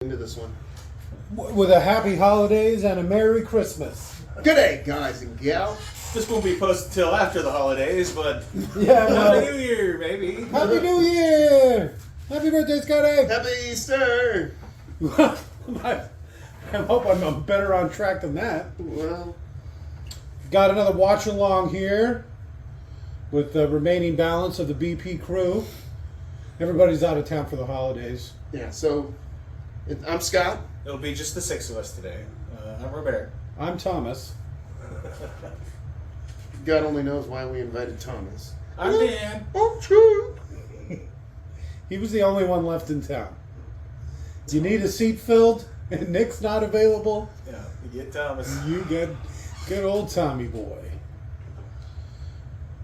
into this one. With a happy holidays and a Merry Christmas. Good day, guys and gals. This won't be posted till after the holidays, but Yeah, Happy well, New Year, baby. Happy New Year! Happy birthday, Scotty! Happy Easter. I hope I'm better on track than that. Well, Got another watch along here with the remaining balance of the BP crew. Everybody's out of town for the holidays. yeah, so I'm Scott. It'll be just the six of us today. I'm Robert. I'm Thomas. God only knows why we invited Thomas. I'm Dan. Oh, true. He was the only one left in town. You need a seat filled and Nick's not available, Yeah, you get Thomas. you get good old Tommy boy.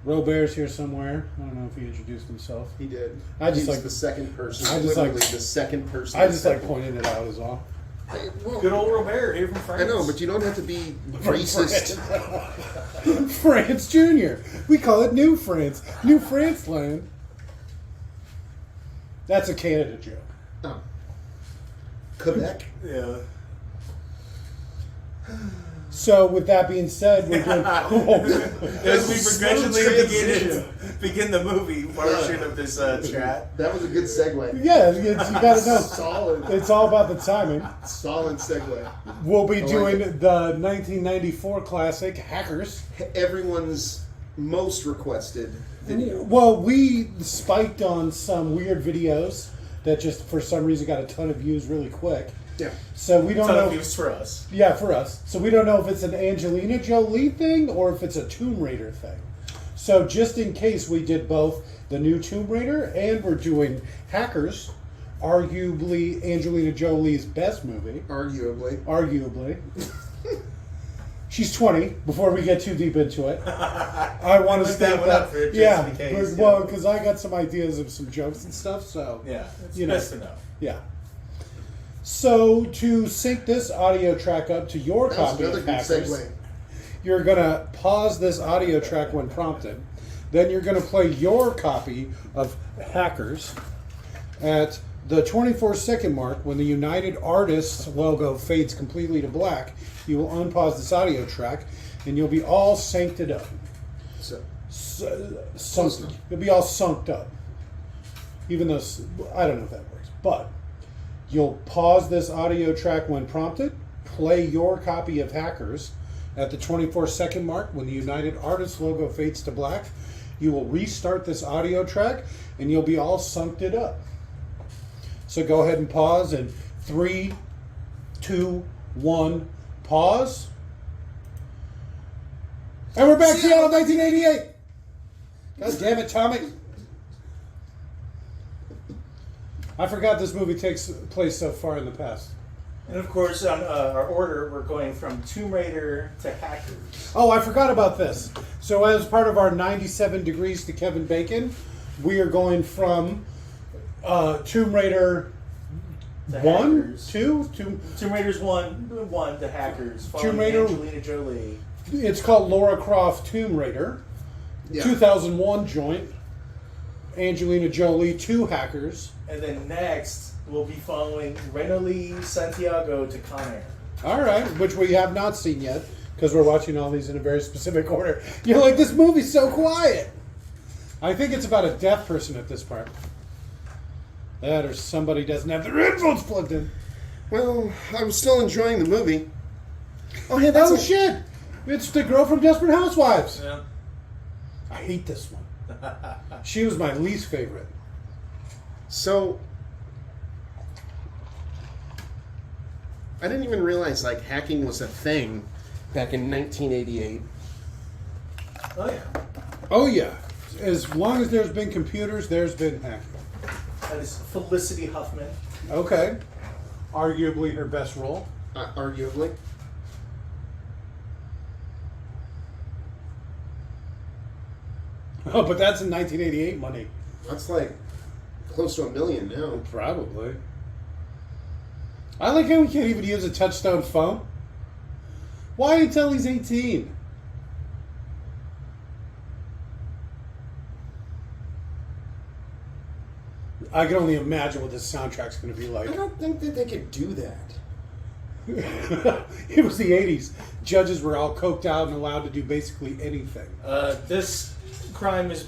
Robert's here somewhere. I don't know if he introduced himself. He did. I just He's like- the second person. I just literally like- the second person. I just like pointing it out is all. Hey, well, Good old Robert here from France. I know, but you don't have to be racist. France Junior. We call it New France. New France land. That's a Canada joke. Oh. Quebec. Yeah. So with that being said, we're doing As we Smooth progressively transition. begin the movie portion of this chat. That was a good segue. yeah, you gotta know. Solid. It's all about the timing. Solid segue. We'll be like doing it. the 1994 classic Hackers. Everyone's most requested video. Well, we spiked on some weird videos that just for some reason got a ton of views really quick. Yeah. So we don't Ton know. of views for us. Yeah, for us. So we don't know if it's an Angelina Jolie thing or if it's a Tomb Raider thing. So just in case, we did both the new Tomb Raider and we're doing Hackers, arguably Angelina Jolie's best movie. Arguably. Arguably. She's 20, before we get too deep into it. I want to Look state that one that. up for just Yeah, in case, well, yeah. because I got some ideas of some jokes and stuff, so. Yeah, it's You know. best to know. Yeah. So to sync this audio track up to your That was copy another of good Hackers, segue. you're gonna pause this audio track when prompted. Then you're gonna play your copy of Hackers at the 24-second mark when the United Artists logo fades completely to black. You will unpause this audio track, and you'll be all synced it up. So, Sunk, you'll be all sunked up. Even though I don't know if that works, but you'll pause this audio track when prompted, play your copy of Hackers at the 24-second mark when the United Artists logo fades to black. You will restart this audio track and you'll be all sunked it up. So go ahead and pause in 3, 2, 1, pause. And we're back to 1988. God damn it, Tommy. I forgot this movie takes place so far in the past. And of course, on our order, we're going from Tomb Raider to Hackers. Oh, I forgot about this. So as part of our 97 Degrees to Kevin Bacon, we are going from Tomb Raider To 1, Hackers. 2, Tomb Raider's one to Hackers. Following Tomb Raider- Angelina Jolie. it's called Lara Croft Tomb Raider. yeah. 2001 joint. Angelina Jolie, 2 Hackers. And then next, we'll be following Renoli Santiago to Con Air. All right, which we have not seen yet because we're watching all these in a very specific order. You're like, this movie's so quiet. I think it's about a deaf person at this part. That or somebody doesn't have their headphones plugged in. Well, I was still enjoying the movie. Oh, yeah, that's Oh shit! It's the girl from Desperate Housewives. Yeah. I hate this one. She was my least favorite. So, I didn't even realize like hacking was a thing back in 1988. Oh, yeah. Oh yeah. As long as there's been computers, there's been hacking. That is Felicity Huffman. Okay. Arguably her best role. Arguably. Oh, but that's in 1988 money. That's like close to $1 million now. Probably. I like how he can't even use a touchstone phone. Why until he's 18? I can only imagine what this soundtrack's going to be like. I don't think that they could do that. It was the 80s. Judges were all coked out and allowed to do basically anything. This crime is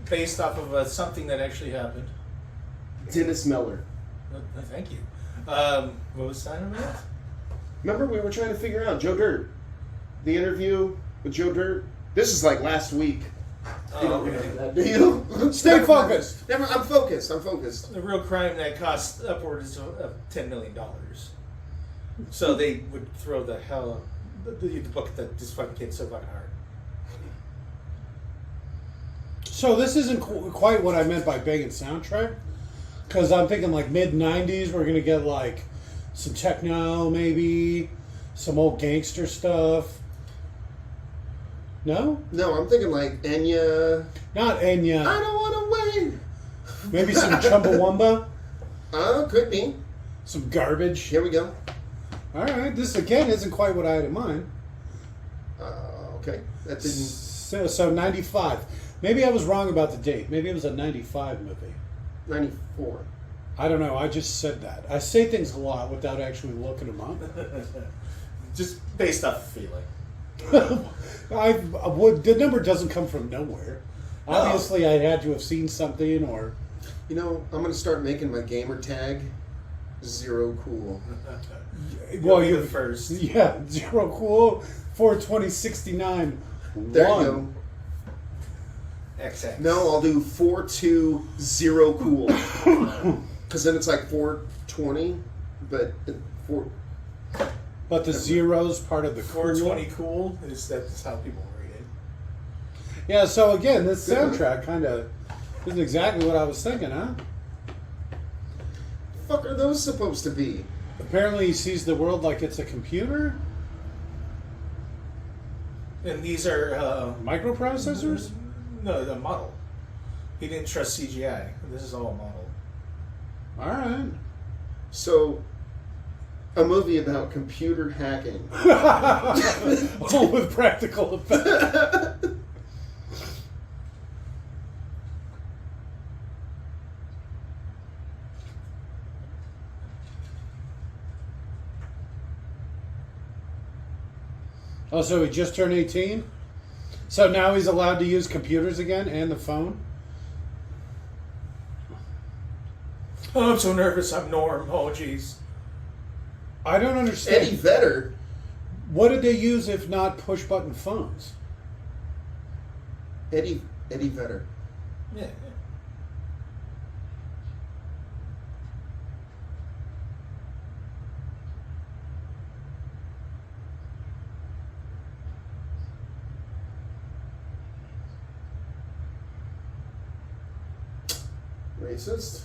based off of something that actually happened. Dennis Miller. Thank you. What was the time of that? Remember we were trying to figure out Joe Dirt. The interview with Joe Dirt. This is like last week. You don't remember that, do you? Stay focused. Never, I'm focused. I'm focused. The real crime that cost upwards of $10 million. So they would throw the hell the book that this fucking kid so fucking hard. So this isn't quite what I meant by banging soundtrack. Because I'm thinking like mid-90s, we're going to get like some techno maybe, some old gangster stuff. No? No, I'm thinking like Enya. Not Enya. I don't want to wait. Maybe some Chumbawamba. Could be. Some garbage. Here we go. All right. This, again, isn't quite what I had in mind. Okay. That didn't... So 95. Maybe I was wrong about the date. Maybe it was a 95 movie. 94. I don't know. I just said that. I say things a lot without actually looking them up. Just based off feeling. The number doesn't come from nowhere. No. Obviously, I had to have seen something or... You know, I'm going to start making my gamer tag Zero Cool. Well, you're the first. Yeah, Zero Cool, 42069. There you go. XX. No, I'll do 420 Cool. Because then it's like 420, but 4... But the zero's part of the 420 cool is that's how people rate it. Yeah, so again, this soundtrack kind of isn't exactly what I was thinking, huh? The fuck are those supposed to be? Apparently he sees the world like it's a computer? And these are Microprocessors? No, the model. He didn't trust CGI. This is all a model. Alright. So, a movie about computer hacking. All with practical effects. Oh, so he just turned 18? So now he's allowed to use computers again and the phone? Oh, I'm so nervous. I'm Norm. Oh, jeez. I don't understand. Eddie Vedder. What did they use if not push-button phones? Eddie Vedder. Yeah. Racist.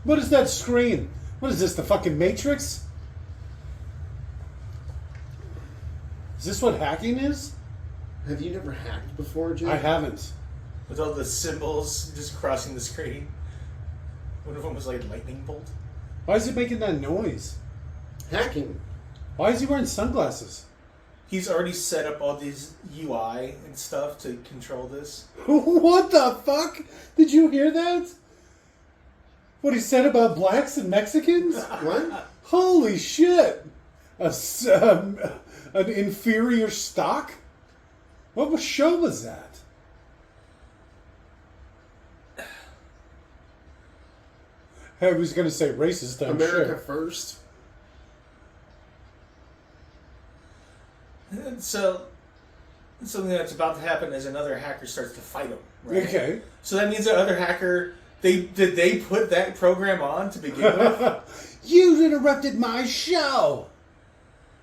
What is that screen? What is this, the fucking Matrix? Is this what hacking is? Have you never hacked before, Jim? I haven't. With all the symbols just crossing the screen. One of them was like a lightning bolt. Why is it making that noise? Hacking. Why is he wearing sunglasses? He's already set up all these UI and stuff to control this. What the fuck? Did you hear that? What he said about blacks and Mexicans? What? Holy shit! An inferior stock? What show was that? I was going to say racist, I'm America sure. First. And so, something that's about to happen is another hacker starts to fight him. Right? Okay. So that means that other hacker, did they put that program on to begin with? You interrupted my show!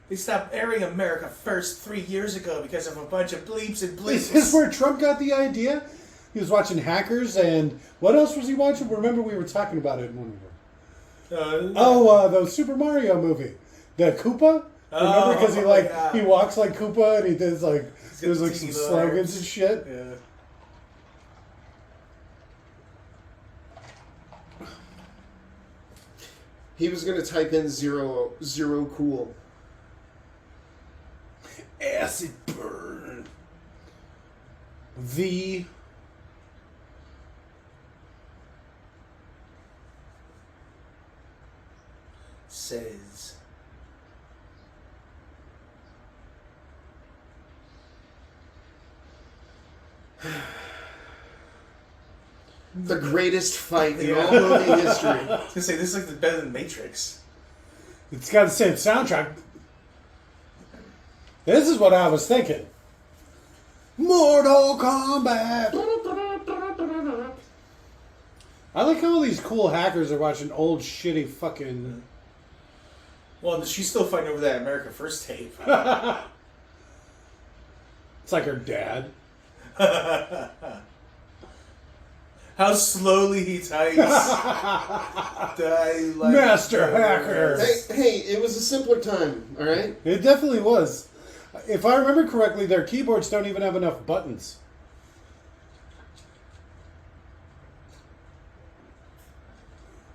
They stopped airing America First 3 years ago because of a bunch of bleeps and Is bleeps. this where Trump got the idea? He was watching Hackers, and what else was he watching? Remember, we were talking about it in one of them. The Super Mario movie. The Koopa? Remember, because yeah. he walks like Koopa and he does like there's like some teeth slogans arms. and shit. Yeah. He was gonna type in zero cool. Acid burn. The Says. The greatest fight in all movie history. I was gonna say, this is like better than Matrix. it's got the same soundtrack. This is what I was thinking. Mortal Kombat. I like how all these cool hackers are watching old shitty fucking. Well, she's still fighting over that America First tape. It's like her dad. How slowly he types. I like Master hacker. Hey, it was a simpler time, all right? It definitely was. If I remember correctly, their keyboards don't even have enough buttons.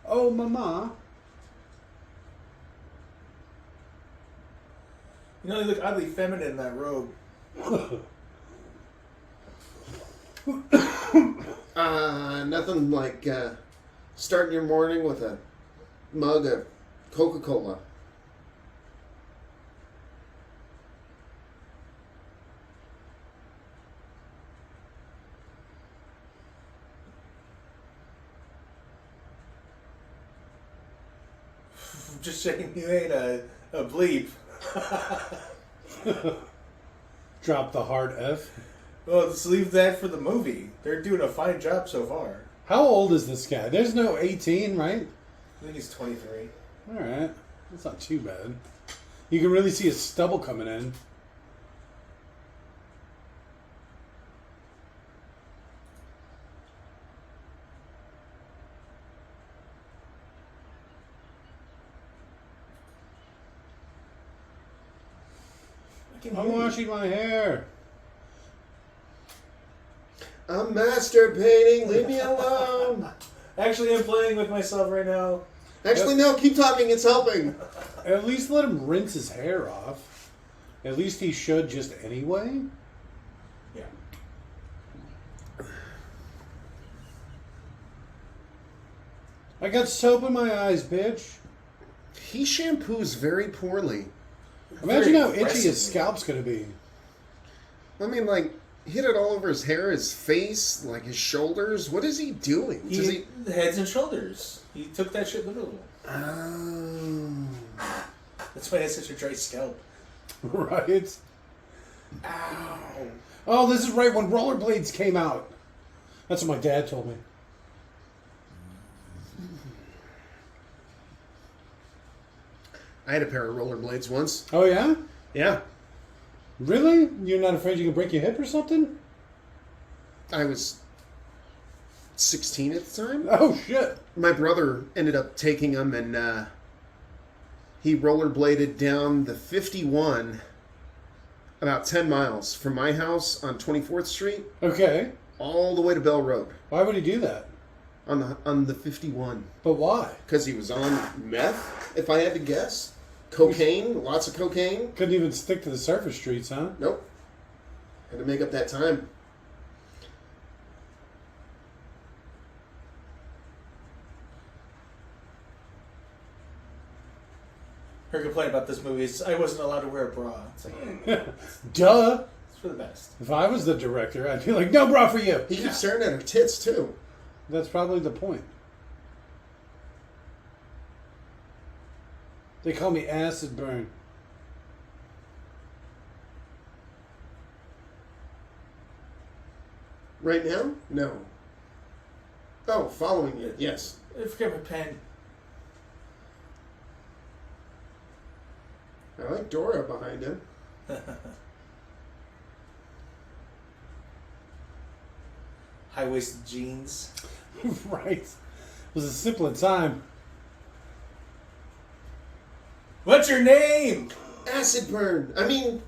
Oh, mama. You know, you look oddly feminine in that robe. Nothing like starting your morning with a mug of Coca-Cola. Just checking you ain't a bleep. Drop the hard F. Well, let's leave that for the movie. They're doing a fine job so far. How old is this guy? There's no 18, right? I think he's 23. Alright. That's not too bad. You can really see his stubble coming in. I'm washing my hair. I'm masturbating. Leave me alone. Actually, I'm playing with myself right now. Actually, no. Keep talking. It's helping. At least let him rinse his hair off. At least he should just anyway. Yeah. I got soap in my eyes, bitch. He shampoos very poorly. Imagine Very how itchy aggressive. his scalp's gonna be. I mean, like, hit it all over his hair, his face, like his shoulders. What is he doing? Does he? Heads and shoulders. He took that shit literal. Oh. That's why he has such a dry scalp. Right? Ow. Oh, this is right when rollerblades came out. That's what my dad told me. I had a pair of rollerblades once. Oh, yeah? Yeah. Really? You're not afraid you can break your hip or something? I was 16 at the time. Oh, shit. My brother ended up taking them, and he rollerbladed down the 51 about 10 miles from my house on 24th Street Okay. all the way to Bell Road Why would he do that? on the 51. But why? Because he was on meth, if I had to guess. Cocaine, lots of cocaine. Couldn't even stick to the surface streets, huh? Nope. Had to make up that time. Her complaint about this movie is I wasn't allowed to wear a bra. It's like, Duh. it's for the best. If I was the director, I'd be like, no bra for you. He keeps staring at her tits, too. That's probably the point. They call me acid burn. Right now? No. Oh, following you. Yes. I forgot my pen. I like Dora behind him. High-waisted jeans. Right. It was a simpler time. What's your name? Acid burn. I mean,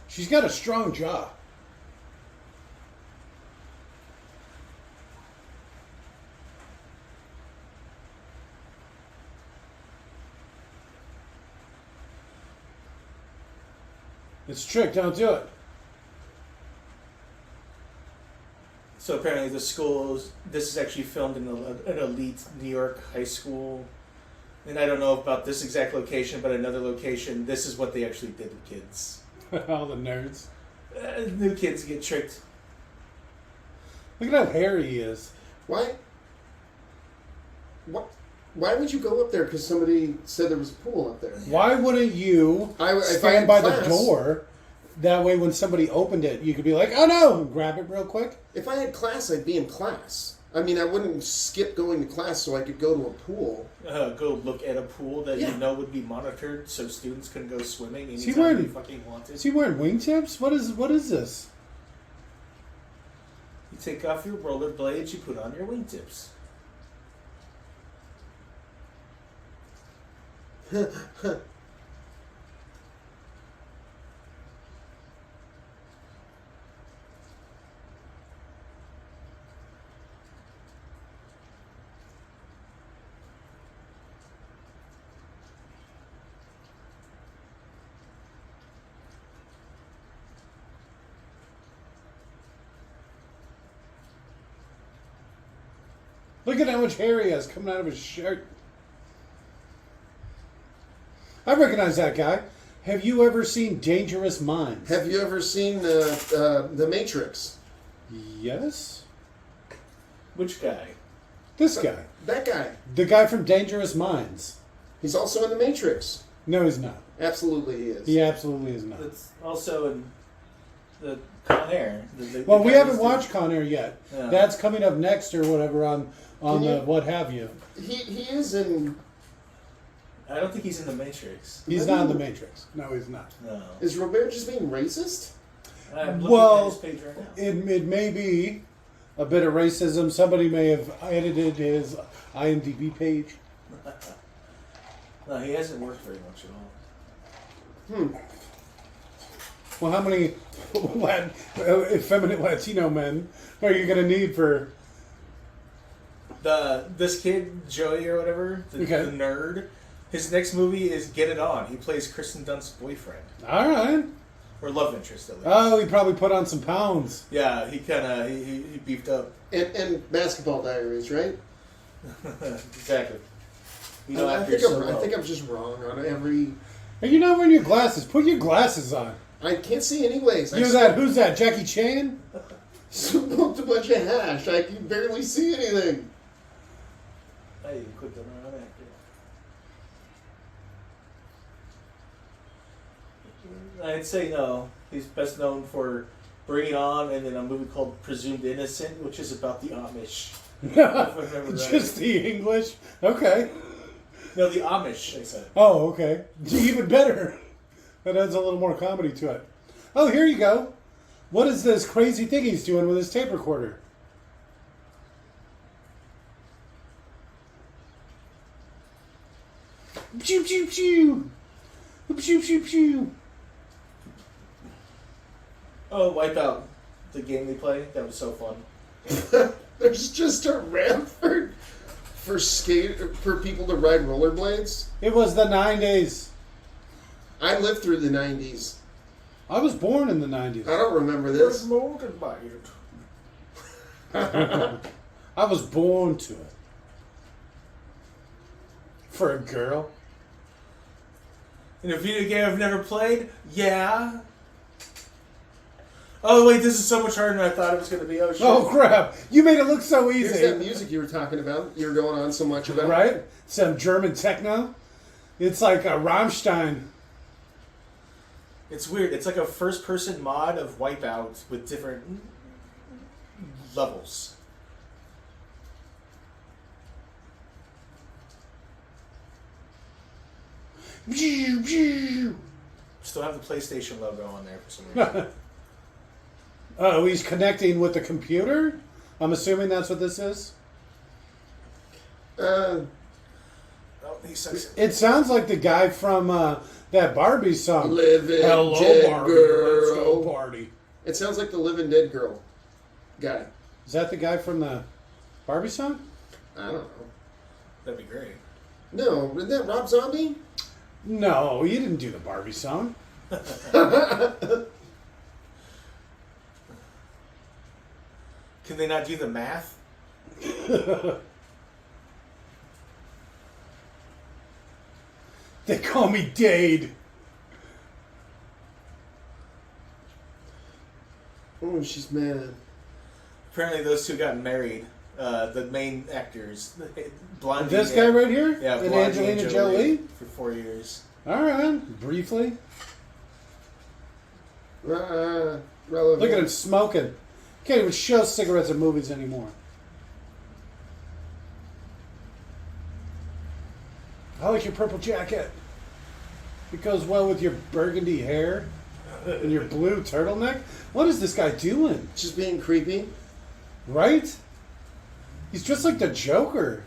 she's got a strong jaw. It's a trick. Don't do it. So apparently the schools, this is actually filmed in an elite New York high school. And I don't know about this exact location, but another location, this is what they actually did to kids. All the nerds. New kids get tricked. Look at how hairy he is. why? What? Why would you go up there? Because somebody said there was a pool up there. Why wouldn't you If I stand had by class- the door? That way, when somebody opened it, you could be like, "Oh no!" and grab it real quick. If I had class, I'd be in class. I mean, I wouldn't skip going to class so I could go to a pool. Go look at a pool that Yeah. you know would be monitored, so students couldn't go swimming Is he anytime wearing- they fucking wanted. Is he wearing wingtips? What is this? You take off your rollerblades, you put on your wingtips. Look at how much hair he has coming out of his shirt. I recognize that guy. Have you ever seen Dangerous Minds? Have you ever seen The Matrix? Yes. Which guy? This guy. That guy. The guy from Dangerous Minds. He's also in The Matrix. No, he's not. Absolutely, he is. He absolutely is not. That's also in the Con Air. Well, we guy haven't who's watched Con Air yet. Yeah. That's coming up next or whatever on Can the you- what have you. He is in. I don't think he's in the Matrix. He's not in the Matrix. No, he's not. No. Is Robert just being racist? I'm looking Well, at his page right now. It may be a bit of racism. Somebody may have edited his IMDb page. No, he hasn't worked very much at all. Well, how many effeminate Latino men are you going to need for... This kid, Joey or whatever, the nerd, his next movie is Get It On. He plays Kristen Dunst's boyfriend. All right. Or love interest, at least. Oh, he probably put on some pounds. Yeah, he kind of he beefed up. And Basketball Diaries, right? Exactly. You know, I after think you're so I low. think I'm just wrong on every. Hey, you're not wearing your glasses. Put your glasses on. I can't see anyways. I Who's that? Jackie Chan? smoked a bunch of hash. I can barely see anything. Hey, you quit them around actor. I'd say no. He's best known for Bring It On and then a movie called Presumed Innocent, which is about the Amish. If I remember right. Just the English? Okay. No, the Amish, I said. Oh, okay. Even better. That adds a little more comedy to it. Oh, here you go. What is this crazy thing he's doing with his tape recorder? Pew, pew, pew. Pew, pew, pew. Oh, Wipeout, the game they play. That was so fun. There's just a ramp for people to ride rollerblades. It was the 90s. I lived through the 90s. I was born in the 90s. I don't remember There's this. more than by it. I was born to it. For a girl. In a video game I've never played? Yeah. Oh, wait, this is so much harder than I thought it was going to be. Oh, shit. Oh, crap. You made it look so Here's easy. that music you were talking about. You were going on so much about. Right? Some German techno. It's like a Rammstein. It's weird. It's like a first-person mod of Wipeout with different levels. Still have the PlayStation logo on there for some reason. Oh, he's connecting with the computer? I'm assuming that's what this is? Oh, he sucks. It sounds like the guy from that Barbie song. Living Hello, Dead Barbie. Girl. Let's go party. It sounds like the Living Dead Girl guy. Is that the guy from the Barbie song? I don't know. That'd be great. No, isn't that Rob Zombie? No, you didn't do the Barbie song. Can they not do the math? They call me Dade. Oh, she's mad. Apparently, those two got married. The main actors, Blondie. This guy right here? Yeah, And Blondie Angelina Jolie? for 4 years. All right, briefly. Relevant. Look at him smoking. Can't even show cigarettes at movies anymore. I like your purple jacket. It goes well with your burgundy hair and your blue turtleneck. What is this guy doing? Just being creepy. Right? He's just like the Joker.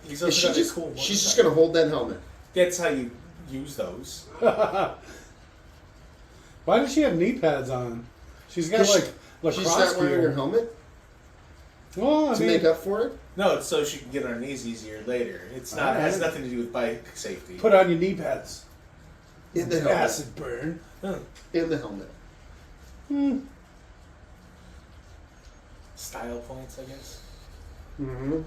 He's also got a cool she's just gonna hold that helmet. That's how you use those. Why does she have knee pads on? She's got like lacrosse She's not wearing her gear. helmet Well, I to mean, make up for it. No, it's so she can get on her knees easier later. It's not. It has nothing to do with bike safety. put on your knee pads. In the helmet. Acid burn. In the helmet. Style points, I guess. Mm-hmm.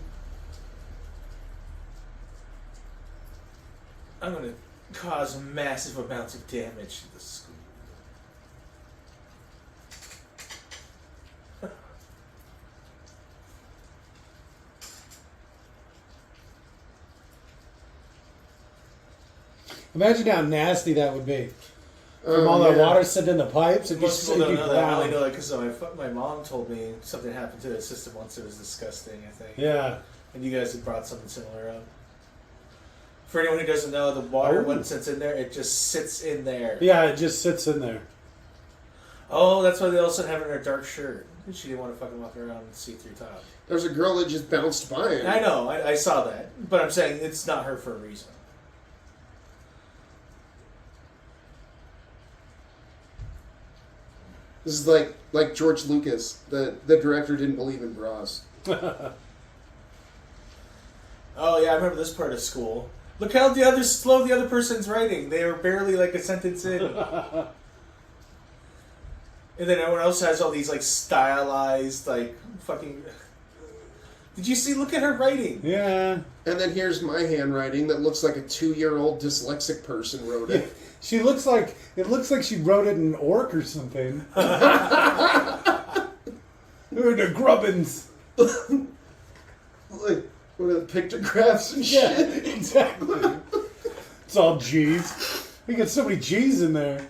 I'm gonna cause massive amounts of damage to the school. Imagine how nasty that would be. From all that water sitting in the pipes, it'd be, Most people it'd don't be know that. I brown. only know that because my mom told me something happened to the system once. It was disgusting, I think. Yeah. And you guys had brought something similar up. For anyone who doesn't know, the water, once it's in there, it just sits in there. Yeah, it just sits in there. Oh, that's why they also have it in her dark shirt. She didn't want to fucking walk around and see through top. There's a girl that just bounced by him. I know, I saw that. But I'm saying it's not her for a reason. This is like George Lucas. The director didn't believe in bras. Oh yeah, I remember this part of school. Look how slow the other person's writing. They were barely like a sentence in. And then everyone else has all these like stylized like fucking. Did you see? Look at her writing. Yeah. And then here's my handwriting that looks like a 2-year-old dyslexic person wrote it. She looks like she wrote it in orc or something. Or the grubbins. Like, what are the pictographs and Yeah, shit? exactly. It's all G's. We got so many G's in there.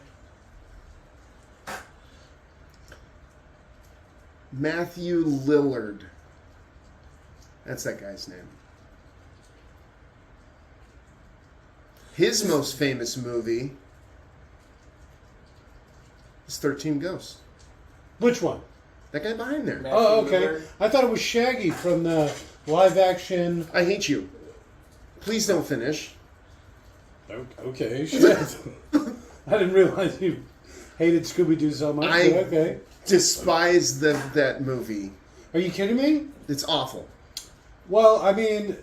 Matthew Lillard. That's that guy's name. His most famous movie is 13 Ghosts. Which one? That guy behind there. Matthew Oh, okay. Lillard. I thought it was Shaggy from the live action. I hate you. Please don't finish. Okay, shit. I didn't realize you hated Scooby-Doo so much. I- But okay. Despise that movie. Are you kidding me? It's awful. Well, I mean,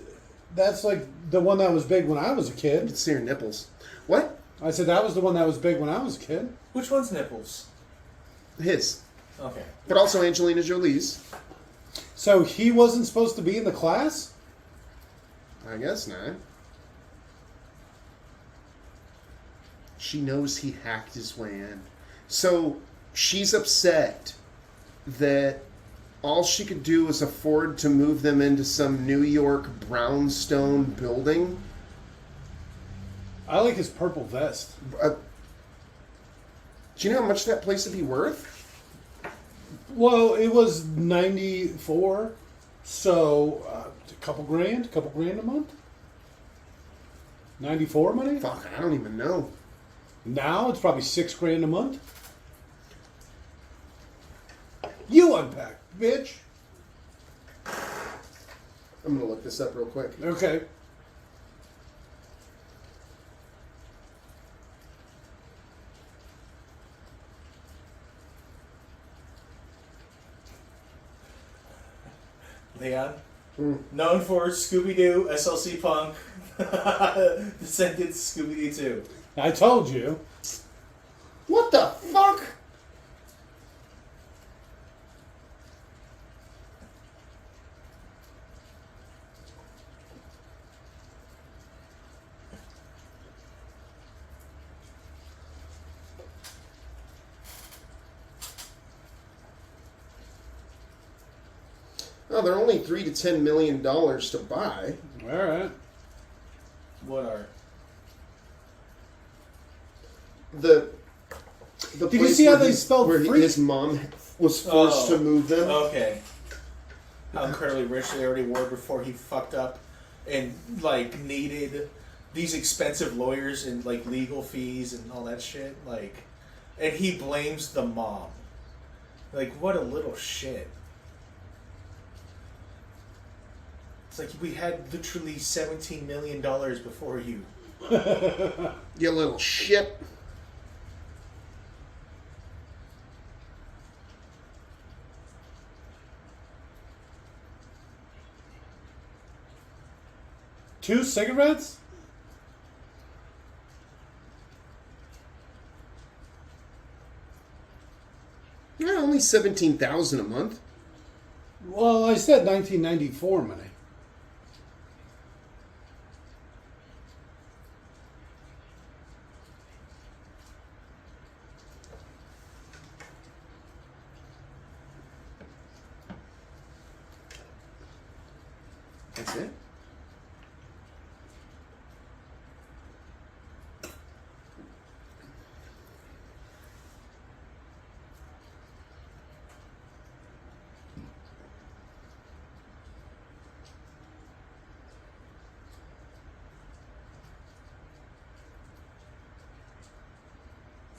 that's like the one that was big when I was a You kid. can see her nipples. What? I said that was the one that was big when I was a kid. Which one's nipples? His. Okay. But also Angelina Jolie's. So he wasn't supposed to be in the class? I guess not. She knows he hacked his way in. So she's upset that all she could do was afford to move them into some New York brownstone building. I like his purple vest. Do you know how much that place would be worth? Well, it was 94, so a couple grand a month. 94 money? Fuck, I don't even know. Now it's probably $6,000 a month. You unpack, bitch. I'm gonna look this up real quick. Okay. Leon, known for Scooby-Doo, SLC Punk, Descendants, Scooby-Doo 2. I told you. What the fuck? Oh, they're only $3 to $10 million to buy. All right. What are? The Did you place see how where they his- spelled where free? his mom was forced to move them? Okay. How incredibly rich they already were before he fucked up and, like, needed these expensive lawyers and, like, legal fees and all that shit. Like, and he blames the mom. Like, what a little shit. It's like, we had literally $17 million before you. You little shit. Two cigarettes? Yeah, only $17,000 a month. Well, I said 1994 money. That's it.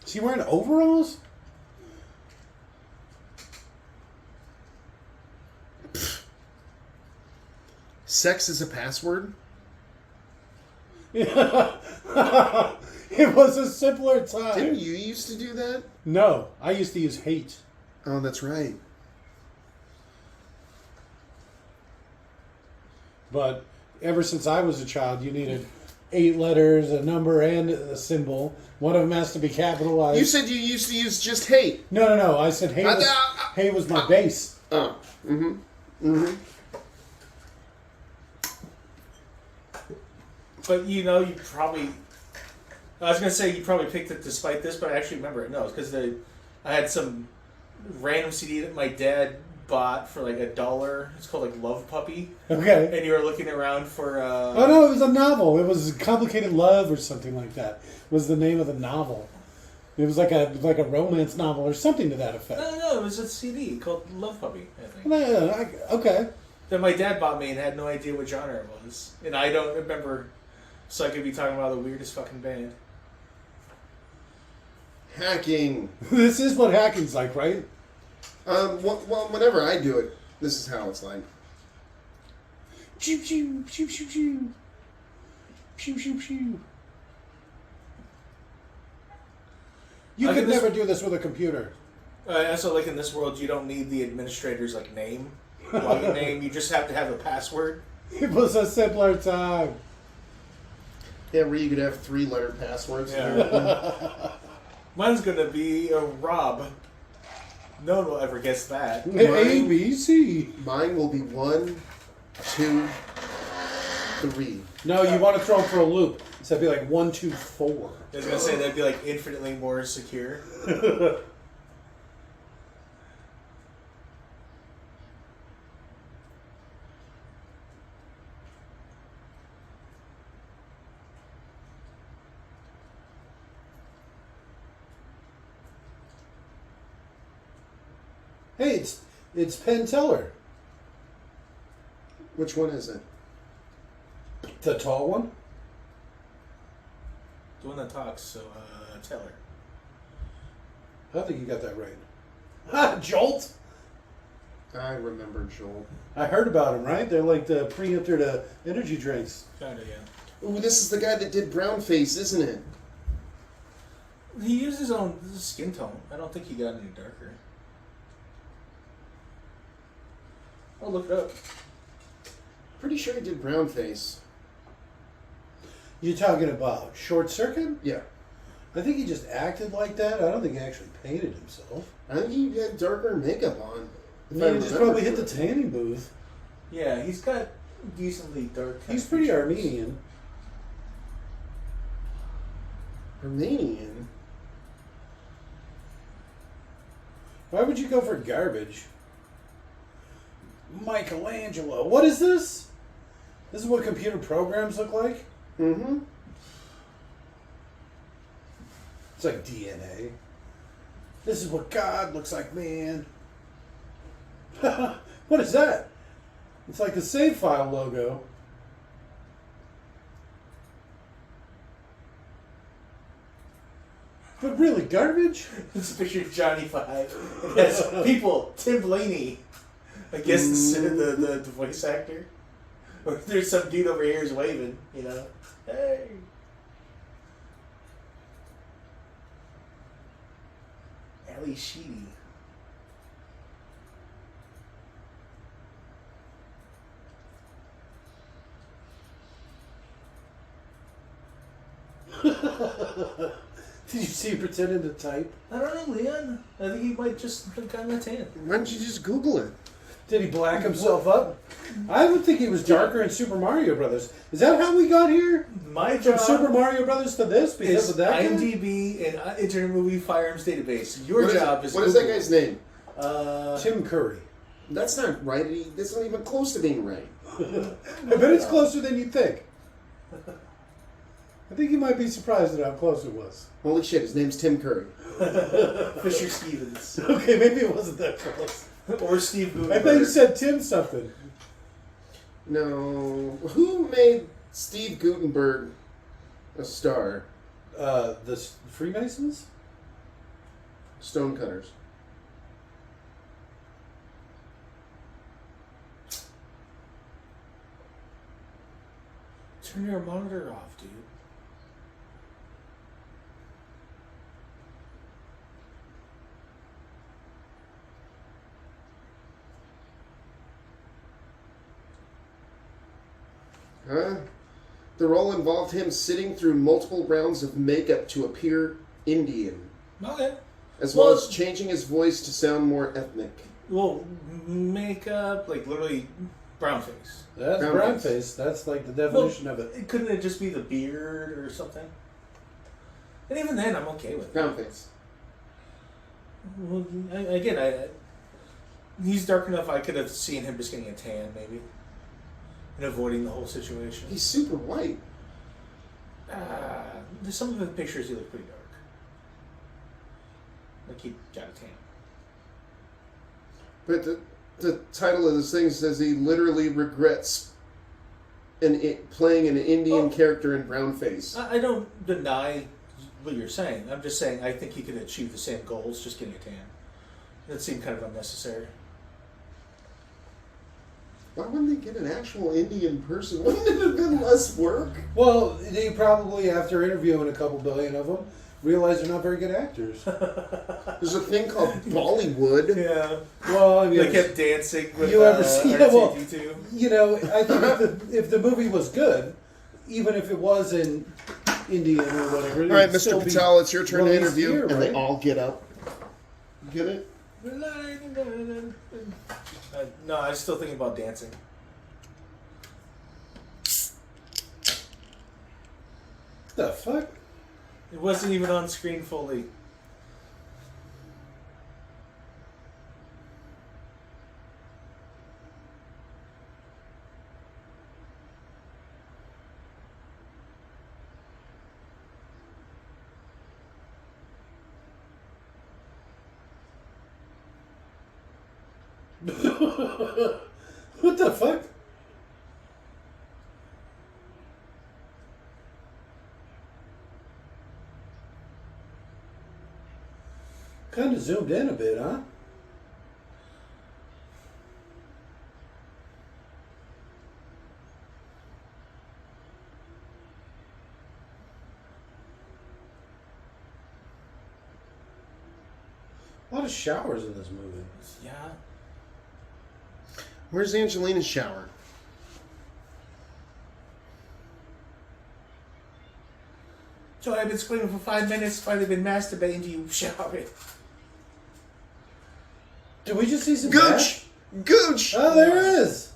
Is he wearing overalls? Sex is a password? It was a simpler time. Didn't you used to do that? No, I used to use hate. Oh, that's right. But ever since I was a child, you needed 8 letters, a number, and a symbol. One of them has to be capitalized. You said you used to use just hate. No. I said hate was my base. Oh. Mm-hmm. Mm-hmm. But, you know, you probably... I was going to say you probably picked it despite this, but I actually remember it. No, it's because I had some random CD that my dad bought for like $1. It's called like Love Puppy. Okay. And you were looking around for... Oh, no, it was a novel. It was Complicated Love or something like that. Was the name of the novel. It was like a romance novel or something to that effect. No, it was a CD called Love Puppy, I think. Okay. That my dad bought me and had no idea what genre it was. And I don't remember, so I could be talking about the weirdest fucking band. Hacking. This is what hacking's like, right? Well, whenever I do it, this is how it's like. Pew, pew, pew, pew, pew. Pew, pew, pew. You Okay, could this- never do this with a computer. Also, like in this world, you don't need the administrator's like name, login name. You just have to have a password. It was a simpler time. Yeah, where you could have 3-letter passwords. Yeah. Mine's gonna be a Rob. No one will ever guess that. A, B, C. Mine will be 1, 2, 3. No, you want to throw them for a loop. So it'd be like 1, 2, 4. I was gonna say that'd be like infinitely more secure. Hey, it's Penn Teller. Which one is it? The tall one? The one that talks, so tell her. I don't think you got that right. Jolt? I remember Joel. I heard about them, right? They're like the preemptor to energy drinks. Kinda, yeah. Ooh, this is the guy that did Brown Face, isn't it? He used his own skin tone. I don't think he got any darker. I'll look it up. Pretty sure he did Brown Face. You're talking about Short Circuit? Yeah. I think he just acted like that. I don't think he actually painted himself. I think he had darker makeup on. I mean, he just probably hit the tanning booth. Yeah, he's got decently dark. He's pretty features. Armenian. Armenian? Why would you go for garbage? Michelangelo. What is this? This is what computer programs look like? Mm-hmm. It's like DNA. This is what God looks like, man. What is that? It's like the save file logo. But really, garbage? It's a picture of Johnny Five. It has people, Tim Blaney, I guess the voice actor. Or there's some dude over here who's waving, you know. Hey. Ali Sheedy. Did you see him pretending to type? I don't know, Leon. I think he might just have gotten a tan. Why don't you just Google it? Did he black himself up? I would think he was darker in Super Mario Brothers. Is that how we got here? My From job Super Mario Brothers to this because is of that guy? IMDb and Internet Movie Firearms Database. Your job is What is that Google. guy's name? Tim Curry. That's not right. That's not even close to being right. I bet it's closer than you think. I think you might be surprised at how close it was. Holy shit, his name's Tim Curry. Fisher Stevens. Okay, maybe it wasn't that close. Or Steve Gutenberg. I thought you said Tim something. No. Who made Steve Gutenberg a star? The Freemasons? Stonecutters. Turn your monitor off, dude. Huh? The role involved him sitting through multiple rounds of makeup to appear Indian, Okay. as well as changing his voice to sound more ethnic. Well, makeup, like literally brown face. That's Brown brown face. face. That's like the definition of it. Couldn't it just be the beard or something? And even then, I'm okay with it. Brown face. Well, he's dark enough. I could have seen him just getting a tan, maybe, and avoiding the whole situation. He's super white. There's some of the pictures he looked pretty dark, like he got a tan. But the title of this thing says he literally regrets playing an Indian character in brown face. I don't deny what you're saying. I'm just saying I think he could achieve the same goals just getting a tan. That seemed kind of unnecessary. Why wouldn't they get an actual Indian person? Wouldn't it have been less work? Well, they probably, after interviewing a couple billion of them, realized they're not very good actors. There's a thing called Bollywood. Yeah. Well, I mean, They kept dancing with You ever see- yeah, well, R2D2. you know, I think if the movie was good, even if it was in India or whatever. All right, it'd still Mr. be Patel, it's your turn to released interview. here, And they right? all get up. Get it? No, I was still thinking about dancing. The fuck? It wasn't even on screen fully. What the fuck? Kind of zoomed in a bit, huh? A lot of showers in this movie. Yeah. Where's Angelina's shower? So I've been screaming for 5 minutes, finally been masturbating to you showering. Did we just see some Gooch! Gooch! Oh, there it is.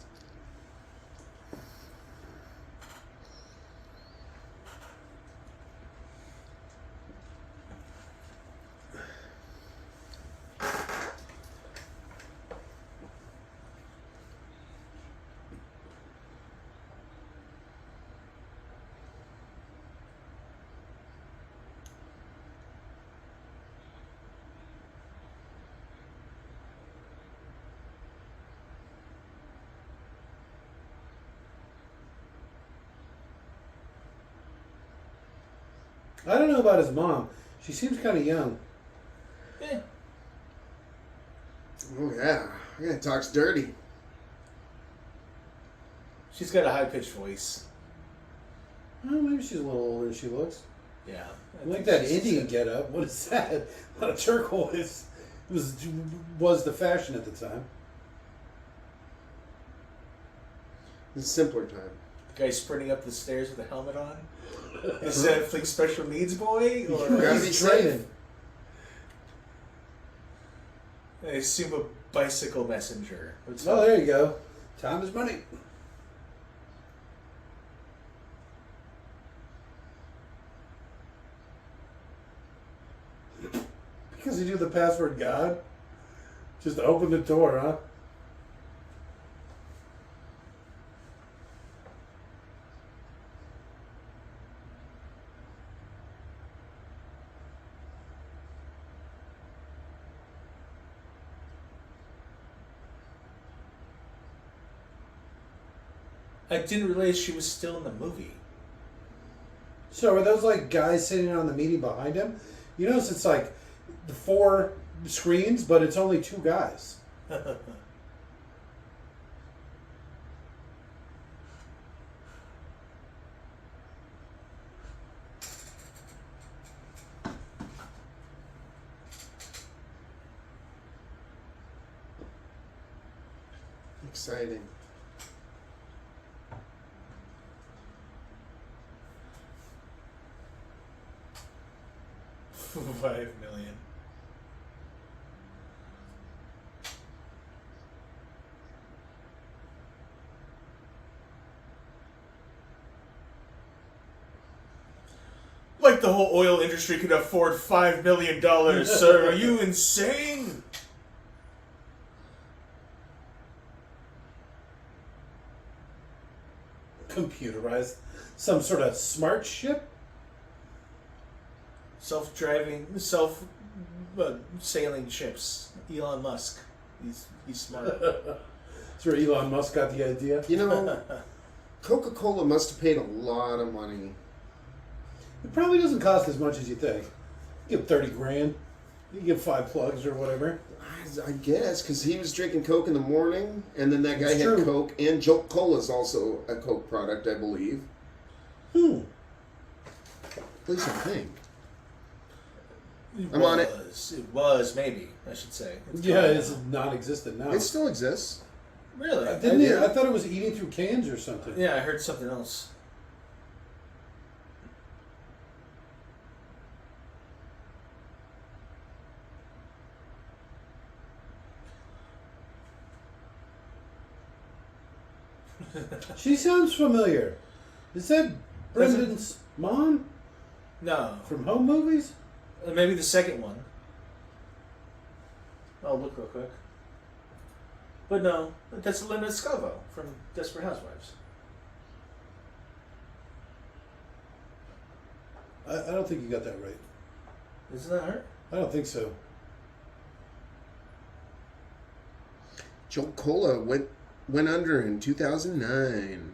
I don't know about his mom. She seems kind of young. Eh. Oh, yeah. Yeah, talks dirty. She's got a high-pitched voice. Oh, maybe she's a little older than she looks. Yeah. I like that Indian getup. What is that? Not a turquoise. It was the fashion at the time. It's a simpler time. The guy sprinting up the stairs with a helmet on. Is that like special needs boy? Or Gotta be safe. I assume a bicycle messenger. Oh, there you go. Time is money. Because you do the password God? Just open the door, huh? I didn't realize she was still in the movie. So are those like guys sitting on the meeting behind him? You notice it's like the 4 screens, but it's only 2 guys. Exciting. $5 million. Like the whole oil industry could afford $5 million, sir. Are you insane? Computerized. Some sort of smart ship? Self-driving, sailing ships. Elon Musk. He's smart. That's where Elon Musk got the idea. You know, Coca-Cola must have paid a lot of money. It probably doesn't cost as much as you think. You give 30 grand. You give 5 plugs or whatever. I guess, because he was drinking Coke in the morning, and then that guy It's had true. Coke, and Jolt Cola is also a Coke product, I believe. Hmm. At least I think. It I'm on it. It was, maybe, I should say. Yeah, gone it's now. non-existent now. It still exists. Really? Didn't it? Yeah. I thought it was eating through cans or something. Yeah, I heard something else. She sounds familiar. Is that Brendan's mom No. from Home Movies? Maybe the second one. I'll look real quick. But no, that's Linda Scavo from Desperate Housewives. I don't think you got that right. Isn't that her? I don't think so. Jolt Cola went under in 2009.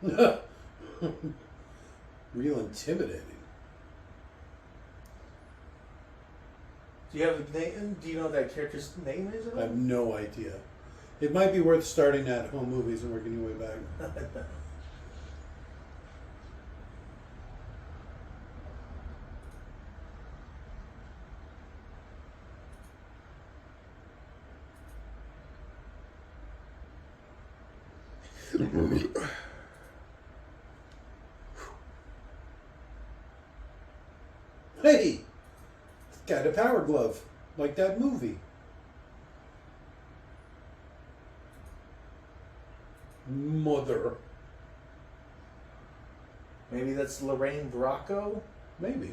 Real intimidating. Do you have a name? Do you know what that character's name is? I have no idea. It might be worth starting at home movies and working your way back. Hey! Got a power glove. Like that movie. Mother. Maybe that's Lorraine Bracco? Maybe.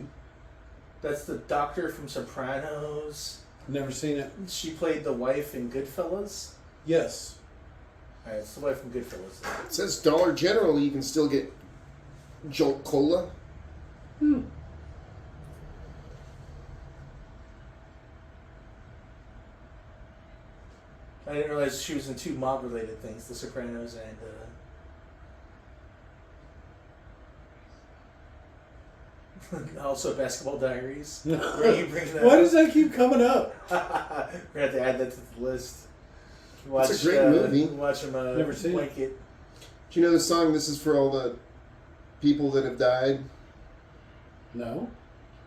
That's the doctor from Sopranos. Never seen it. She played the wife in Goodfellas. Yes. Alright, it's the wife from Goodfellas. It says Dollar General, you can still get Jolt Cola. I didn't realize she was in two mob-related things, The Sopranos and also Basketball Diaries. Where you bring that Why up. does that keep coming up? We're gonna have to add that to the list. Watch, It's a great movie. Watch them Never seen it. blanket. Do you know the song, This Is For All the People That Have Died? No.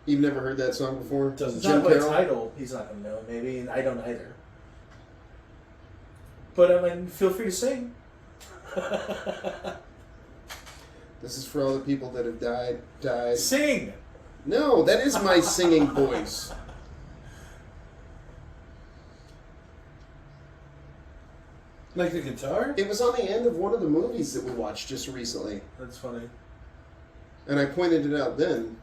You've never heard that song before? Doesn't It's Jim not by Carroll? title. He's not gonna know. Maybe, and I don't either. But I mean, feel free to sing. This is for all the people that have died. Sing. No, that is my singing voice. Like the guitar? It was on the end of one of the movies that we watched just recently. That's funny. And I pointed it out then.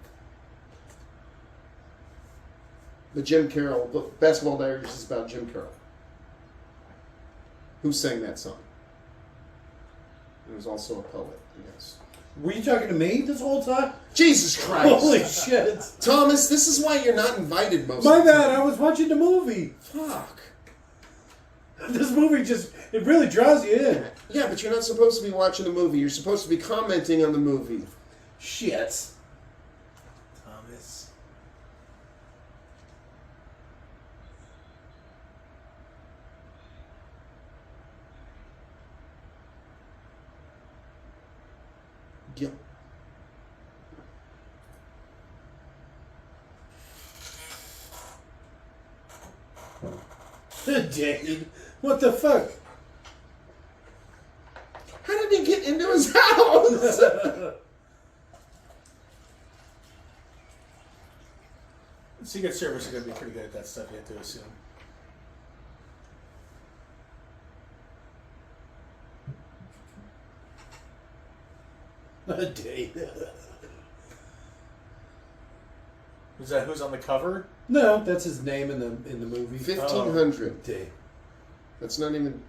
But Jim Carroll, the Basketball Diaries is about Jim Carroll. Who sang that song? He was also a poet, yes. Were you talking to me this whole time? Jesus Christ! Holy shit. Thomas, this is why you're not invited most My of the bad, time. I was watching the movie. Fuck. This movie just, it really draws you in. Yeah, but you're not supposed to be watching the movie. You're supposed to be commenting on the movie. Shit. Thomas. Yep. Dade, what the fuck? How did he get into his house? Secret Service are going to be pretty good at that stuff, you have to assume. Dade. Is that who's on the cover? No, that's his name in the movie. 1500. Dade. That's not even...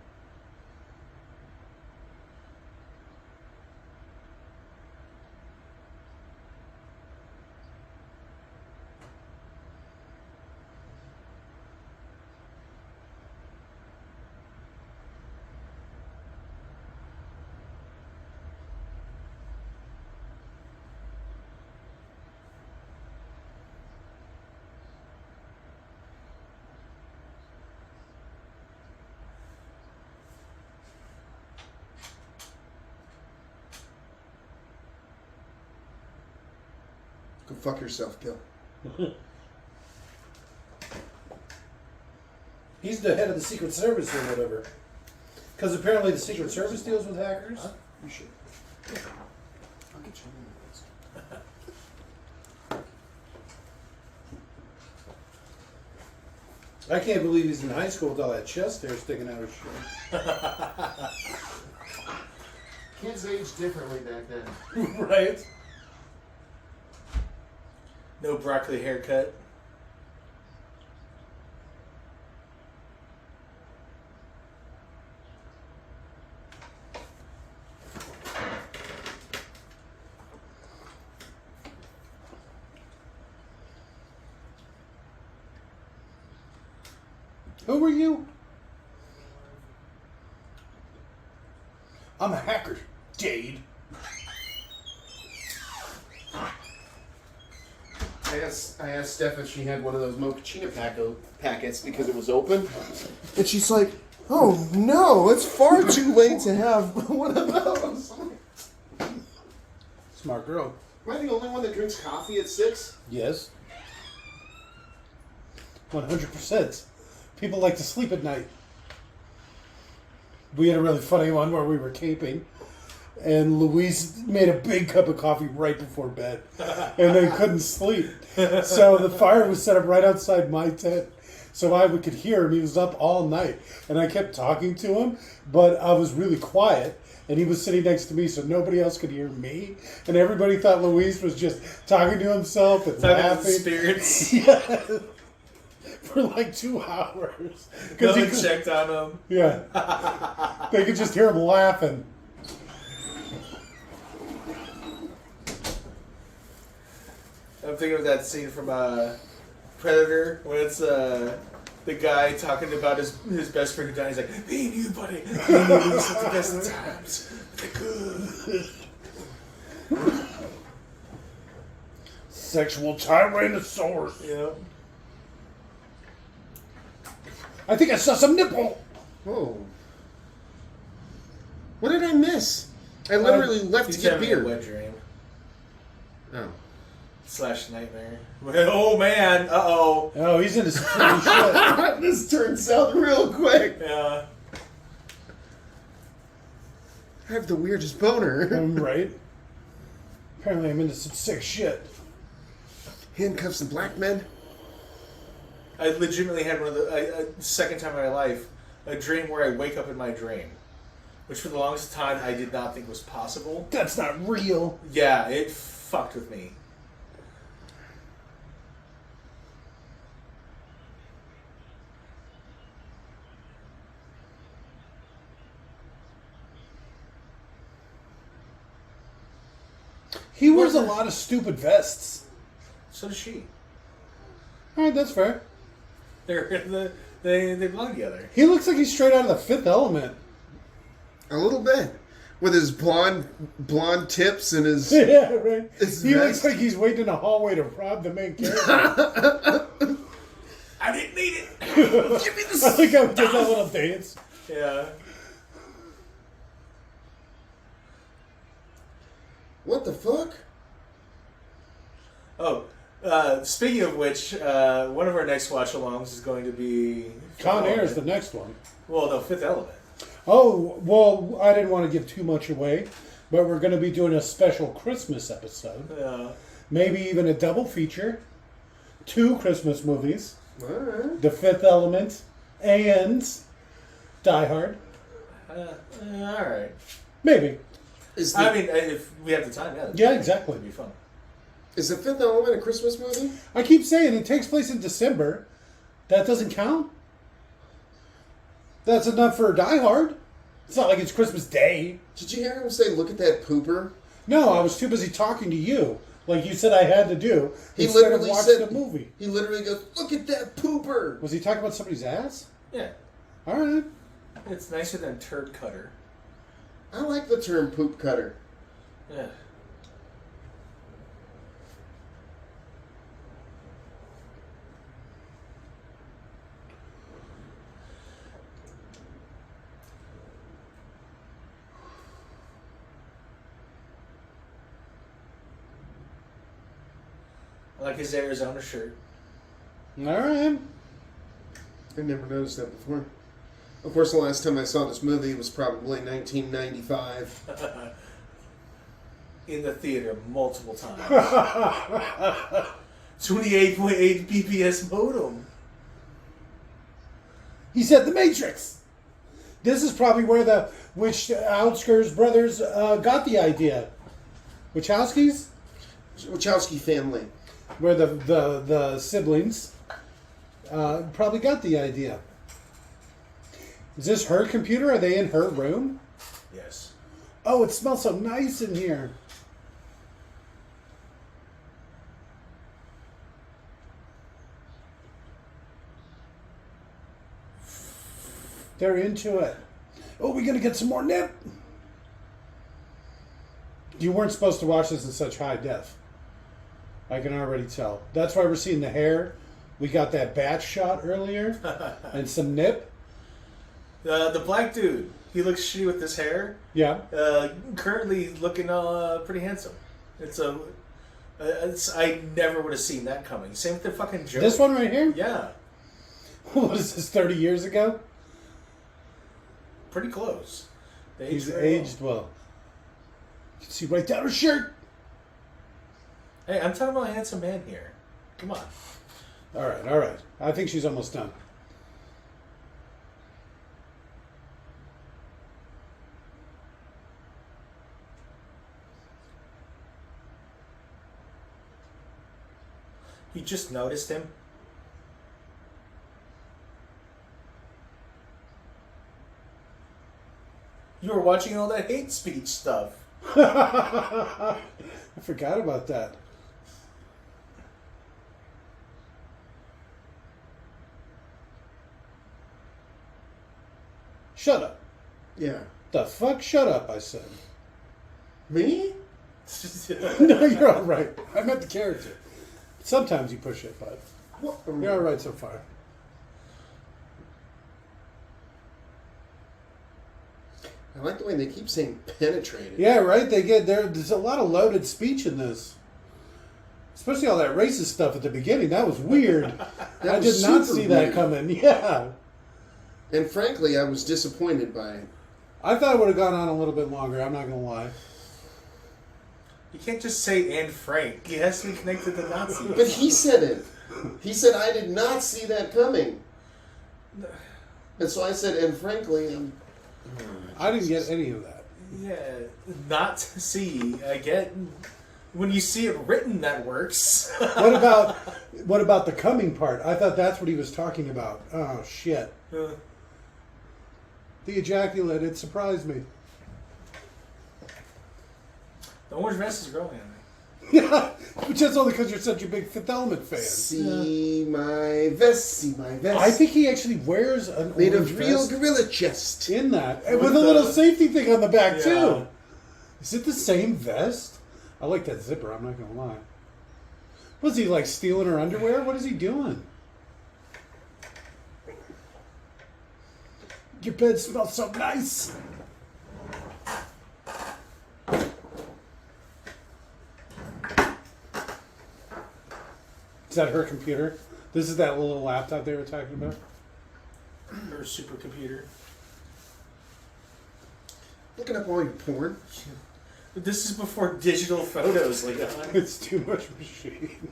Go fuck yourself, Gil. He's the head of the Secret Service or whatever. Because apparently the Secret Service deals with hackers. You should. I'll get you one of those. I can't believe he's in high school with all that chest hair sticking out of his shirt. Kids age differently back then. Right? No broccoli haircut. Who were you? I'm a hacker, Jade. I asked Steph if she had one of those mochaccino packets because it was open, and she's like, "Oh no, it's far too late to have one of those." Smart girl. Am I the only one that drinks coffee at 6? Yes. 100%. People like to sleep at night. We had a really funny one where we were camping, and Louise made a big cup of coffee right before bed, and they couldn't sleep. So the fire was set up right outside my tent, so I could hear him. He was up all night, and I kept talking to him, but I was really quiet, and he was sitting next to me, so nobody else could hear me, and everybody thought Louise was just talking to himself and laughing. Spirits. Yeah. For like 2 hours. No he one checked on him. Yeah. They could just hear him laughing. I'm thinking of that scene from Predator when it's the guy talking about his best friend who died. He's like, "Me and you, buddy. Me and you, it's the best of times. They're good." Sexual tyrannosaurus. Yeah. I think I saw some nipple. Whoa. What did I miss? I literally left to He's get having beer. a wet dream Oh. / nightmare. Oh man. Uh-oh. Oh, he's into some freaky shit. This turned south real quick. Yeah. I have the weirdest boner. Right? Apparently I'm into some sick shit. Handcuffs and black men. I legitimately had one of the second time in my life a dream where I wake up in my dream, which for the longest time I did not think was possible. That's not real. Yeah, it fucked with me. He wears a lot of stupid vests. So does she. Alright, that's fair. They belong together. He looks like he's straight out of the Fifth Element. A little bit. With his blonde tips and his... Yeah, right. His He vest. looks like he's waiting in a hallway to rob the main character. I didn't need it. Give me the I think I did that little dance. Yeah. What the fuck? Oh, speaking of which, one of our next watch-alongs is going to be... Con Air is the next one. Well, no, Fifth Element. Oh, well, I didn't want to give too much away, but we're going to be doing a special Christmas episode. Yeah. Maybe even a double feature. 2 Christmas movies. Alright. The Fifth Element and Die Hard. Alright. Maybe. Is I the, mean, if we have the time, yeah. Yeah, exactly. It'd be fun. is the Fifth Element a Christmas movie? I keep saying it takes place in December. That doesn't count. That's enough for Die Hard. It's not like it's Christmas Day. Did you hear him say, "Look at that pooper"? No, I was too busy talking to you, like you said I had to do. He instead of literally watching said the movie. He literally goes, "Look at that pooper." Was he talking about somebody's ass? Yeah. All right. It's nicer than turd cutter. I like the term "poop cutter." Yeah. I like his Arizona shirt. All right. I never noticed that before. Of course, the last time I saw this movie was probably 1995. In the theater multiple times. 28.8 BPS modem. He said The Matrix. This is probably where the Wachowski's brothers got the idea. Wachowskis? Wachowski family. Where the siblings probably got the idea. Is this her computer? Are they in her room? Yes. Oh, it smells so nice in here. They're into it. Oh, we gonna get some more nip? You weren't supposed to watch this in such high def. I can already tell. That's why we're seeing the hair. We got that batch shot earlier, and some nip. The black dude, he looks shitty with this hair. Yeah. Currently looking pretty handsome. I never would have seen that coming. Same with the fucking Joker. This one right here? Yeah. What is this, 30 years ago? Pretty close. He's aged well. You can see right down her shirt. Hey, I'm talking about a handsome man here. Come on. All right. I think she's almost done. You just noticed him? You were watching all that hate speech stuff. I forgot about that. Shut up. Yeah. The fuck? Shut up, I said. Me? No, you're all right. I meant the character. Sometimes you push it, but What? you're all right so far. I like the way they keep saying penetrated. Yeah, right. There's a lot of loaded speech in this, especially all that racist stuff at the beginning. That was weird. That I was did not super see that weird. coming. Yeah, And frankly, I was disappointed by it. I thought it would have gone on a little bit longer. I'm not gonna lie. You can't just say Anne Frank. He has to be connected to Nazis. But he said it. He said, I did not see that coming. And so I said, and frankly, I didn't get any of that. Yeah, not see. I get when you see it written, that works. What about the coming part? I thought that's what he was talking about. Oh shit! The ejaculate. It surprised me. The orange vest is growing on me. Yeah, but that's only because you're such a big Fifth Element fan. see my vest, see my vest. I think he actually wears an made orange of real vest gorilla chest. in that, and with With a little the- safety thing on the back Yeah. too. Is it the same vest? I like that zipper. I'm not gonna lie. Was he like stealing her underwear? What is he doing? Your bed smells so nice. Is that her computer? This is that little laptop they were talking about? Or supercomputer. Looking up all your porn. But this is before digital photos, Leon. It's too much machine.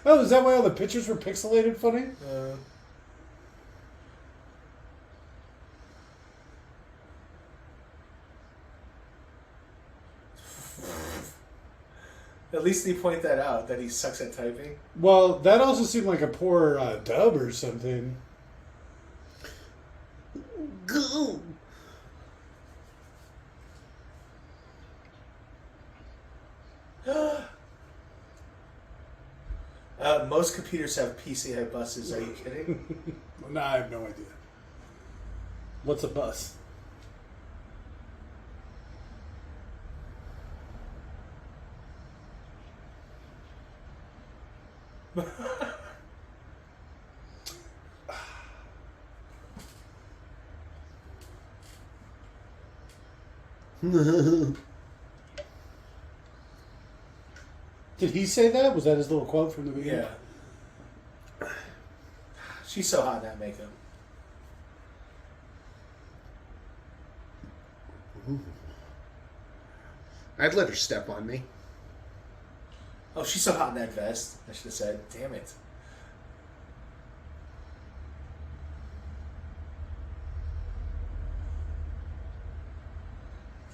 Oh, is that why all the pictures were pixelated funny? At least they point that out, that he sucks at typing. Well, that also seemed like a poor dub or something. Go. Most computers have PCI buses. Are you kidding? Nah, I have no idea. What's a bus? Did he say that? Was that his little quote from the beginning? Yeah. She's so hot in that makeup. I'd let her step on me. Oh, she's so hot in that vest. I should have said, damn it.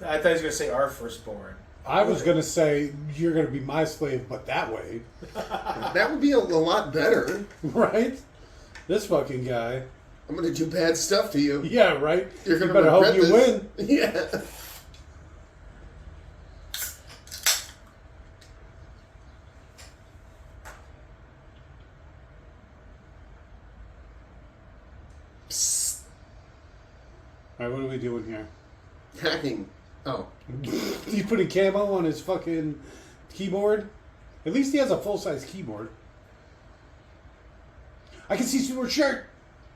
I thought he was going to say our firstborn. I was going to say, you're going to be my slave, but that way. That would be a lot better. Right? This fucking guy. I'm going to do bad stuff to you. Yeah, right? You're going You to better hope regret you this. win. Yeah. Psst. All right, what are we doing here? Hacking. Oh. He's putting camo on his fucking keyboard. At least he has a full-size keyboard. I can see Stuart's shirt.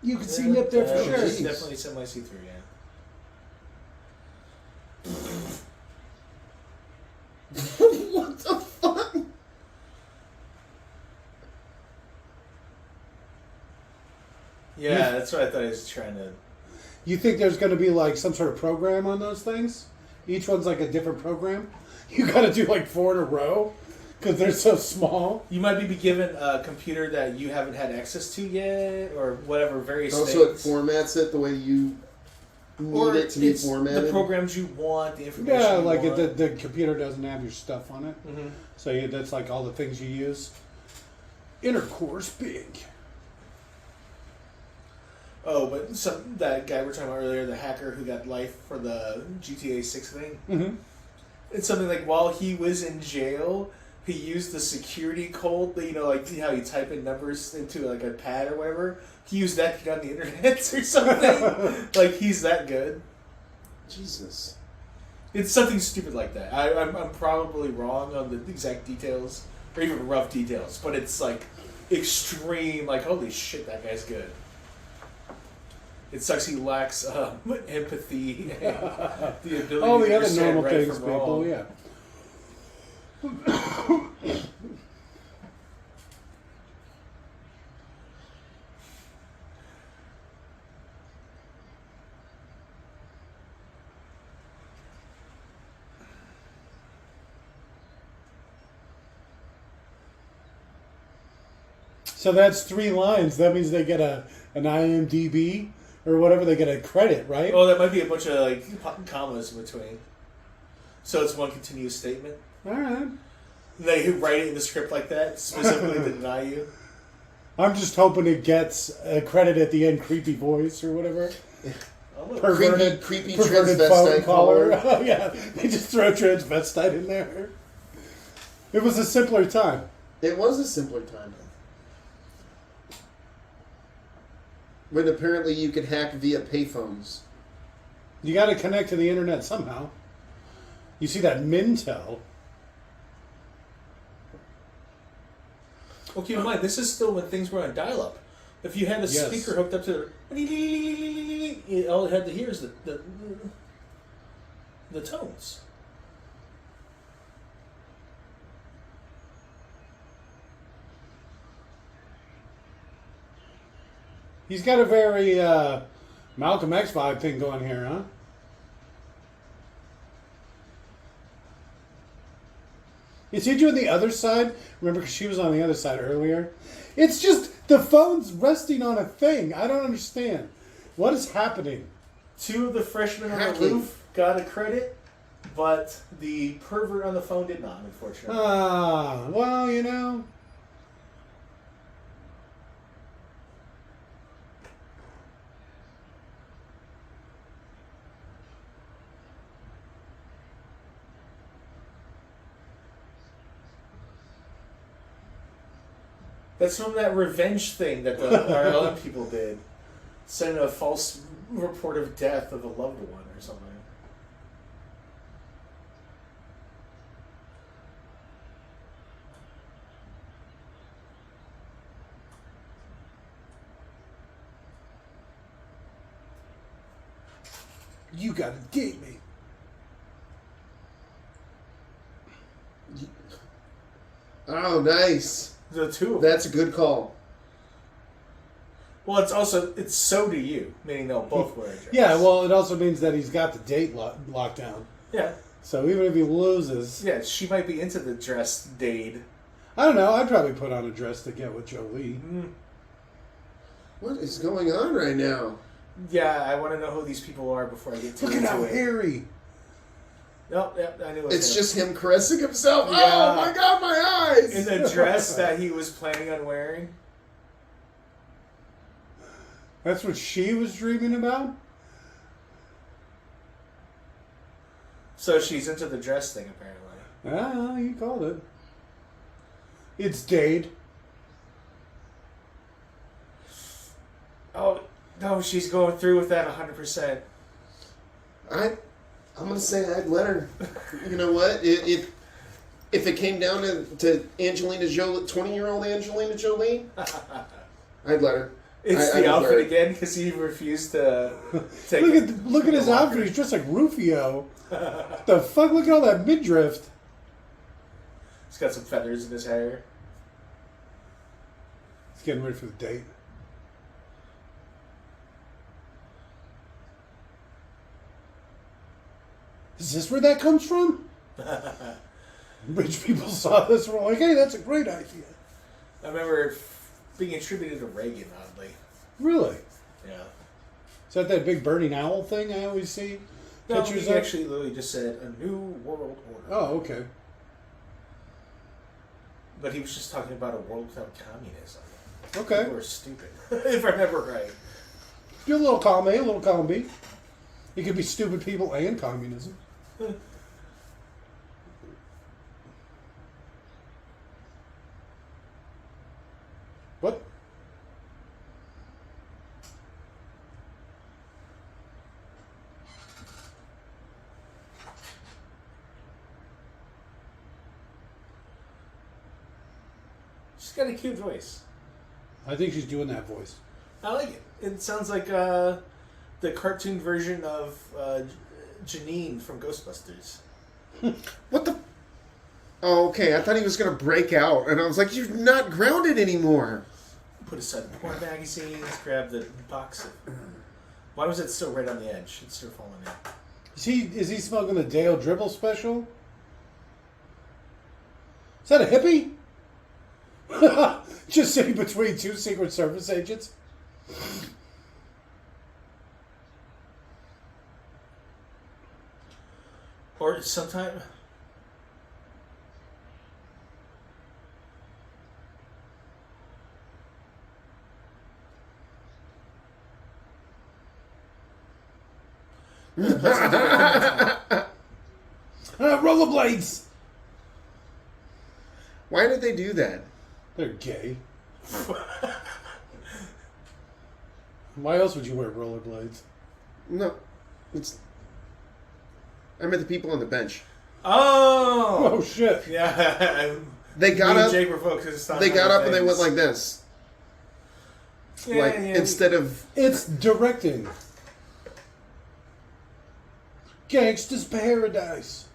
You can see Nip there for sure. It's definitely semi-see-through, yeah. What the fuck? Yeah, that's what I thought he was trying to... You think there's going to be like some sort of program on those things? Each one's like a different program? You got to do like 4 in a row? Because they're so small. You might be given a computer that you haven't had access to yet, or whatever, various Also, things. it formats it the way you need Or it to be it's formatted. the programs you want, the information Yeah, you like want. the computer doesn't have your stuff on it. Mm-hmm. So that's like all the things you use. Intercourse big. Oh, but that guy we were talking about earlier, the hacker who got life for the GTA 6 thing, Mm-hmm. it's something like while he was in jail, he used the security code, like how you type in numbers into like a pad or whatever. He used that to get on the internet or something. Like, he's that good. Jesus. It's something stupid like that. I'm probably wrong on the exact details, or even rough details, but it's like extreme, like, holy shit, that guy's good. It sucks he lacks empathy and the ability All to the other understand normal right things, from people, wrong. yeah. So that's 3 lines. That means they get an IMDb or whatever. They get a credit, right? Oh, that might be a bunch of like commas in between. So it's one continuous statement. All right. They write it in the script like that specifically to deny you. I'm just hoping it gets a credit at the end, creepy voice or whatever. Creepy perverted transvestite phone caller. caller. Yeah, they just throw transvestite in there. It was a simpler time. It was a simpler time. When apparently you could hack via payphones. You got to connect to the internet somehow. You see that Mintel? Well, keep in mind, this is still when things were on dial-up. If you had a Yes. speaker hooked up to all it had to hear is the tones. He's got a very Malcolm X vibe thing going here, huh? Is he doing the other side? Remember, because she was on the other side earlier. It's just the phone's resting on a thing. I don't understand. What is happening? 2 of the freshmen on the Hacking. roof got a credit, but the pervert on the phone did not, unfortunately. Ah, well, you know. That's from that revenge thing that the RLM people did. Send a false report of death of a loved one or something. You gotta date me. Oh, nice. The 2 of them. That's a good call. Well, it's so do you, meaning they'll both wear a dress. Yeah, well, it also means that he's got the date locked down. Yeah. So even if he loses, Yeah, she might be into the dress dade. I don't know. I'd probably put on a dress to get with Jolie. What is going on right now? Yeah, I want to know who these people are before I get too Look at into how it. hairy. No, yeah, I knew it was It's him. just him caressing himself. Yeah. Oh my god, my eyes! in the dress that he was planning on wearing. That's what she was dreaming about? So she's into the dress thing, apparently. Ah, you called it. It's Dade. Oh, no, she's going through with that 100%. I'm gonna say I'd let her. You know what? if it came down to Angelina Jolie, 20-year-old Angelina Jolie, I'd let her. It's I the would outfit wear it. again because he refused to take Look at his the outfit. walker. He's dressed like Rufio. The fuck? Look at all that midriff. He's got some feathers in his hair. He's getting ready for the date. Is this where that comes from? Rich people saw this and were like, hey, that's a great idea. I remember it being attributed to Reagan, oddly. Really? Yeah. Is that big burning owl thing I always see No, pictures he of? actually literally just said a new world order. Oh, okay. But he was just talking about a world without communism. Okay. People are stupid, if I remember right. Do a little column A, a little column B. It could be stupid people and communism. What? She's got a cute voice. I think she's doing that voice. I like it. It sounds like the cartoon version of Janine from Ghostbusters. What the? Oh, okay. I thought he was gonna break out, and I was like, "You're not grounded anymore." Put aside the porn magazines, grab the box of... Why was it still right on the edge? It's still falling in. Is he smoking the Dale Dribble special? Is that a hippie? Just sitting between two Secret Service agents? Or sometime... Rollerblades! Why did they do that? They're gay. Why else would you wear rollerblades? No, it's. I meant the people on the bench. Oh! Oh shit! Yeah. They got Me and up. Jake were focused on They got other up and they went things. like this, Yeah, like yeah, instead of. It's directing. Gangsta's Paradise.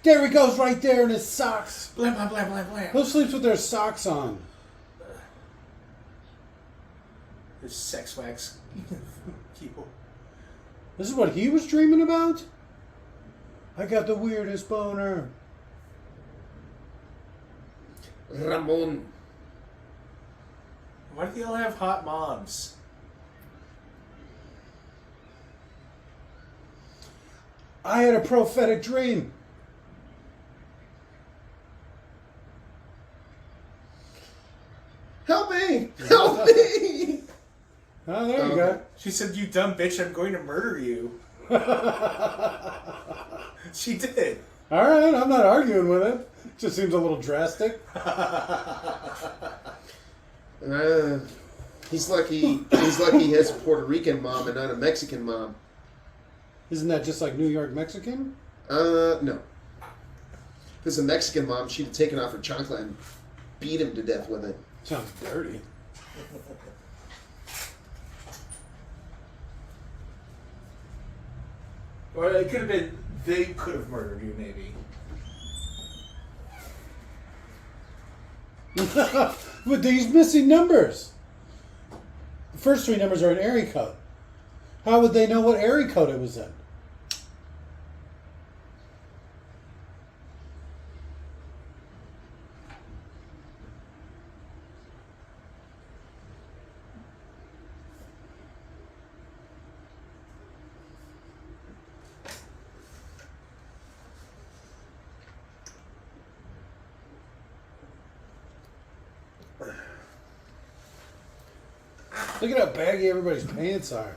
There he goes right there in his socks. Blam, blam, blam, blam, blam. Who sleeps with their socks on? There's sex wax people. This is what he was dreaming about? I got the weirdest boner. Ramon. Why do they all have hot moms? I had a prophetic dream. Help me! Help me! Oh, there you Okay. go. She said, "You dumb bitch, I'm going to murder you." She did. All right, I'm not arguing with it. Just seems a little drastic. He's lucky. He's lucky he has a Puerto Rican mom and not a Mexican mom. Isn't that just like New York Mexican? No. If it's a Mexican mom, she'd have taken off her chocolate and beat him to death with it. Sounds dirty. Or it could have been, they could have murdered you, maybe. With these missing numbers. The first three numbers are an area code. How would they know what area code it was in? Look at how baggy everybody's pants are.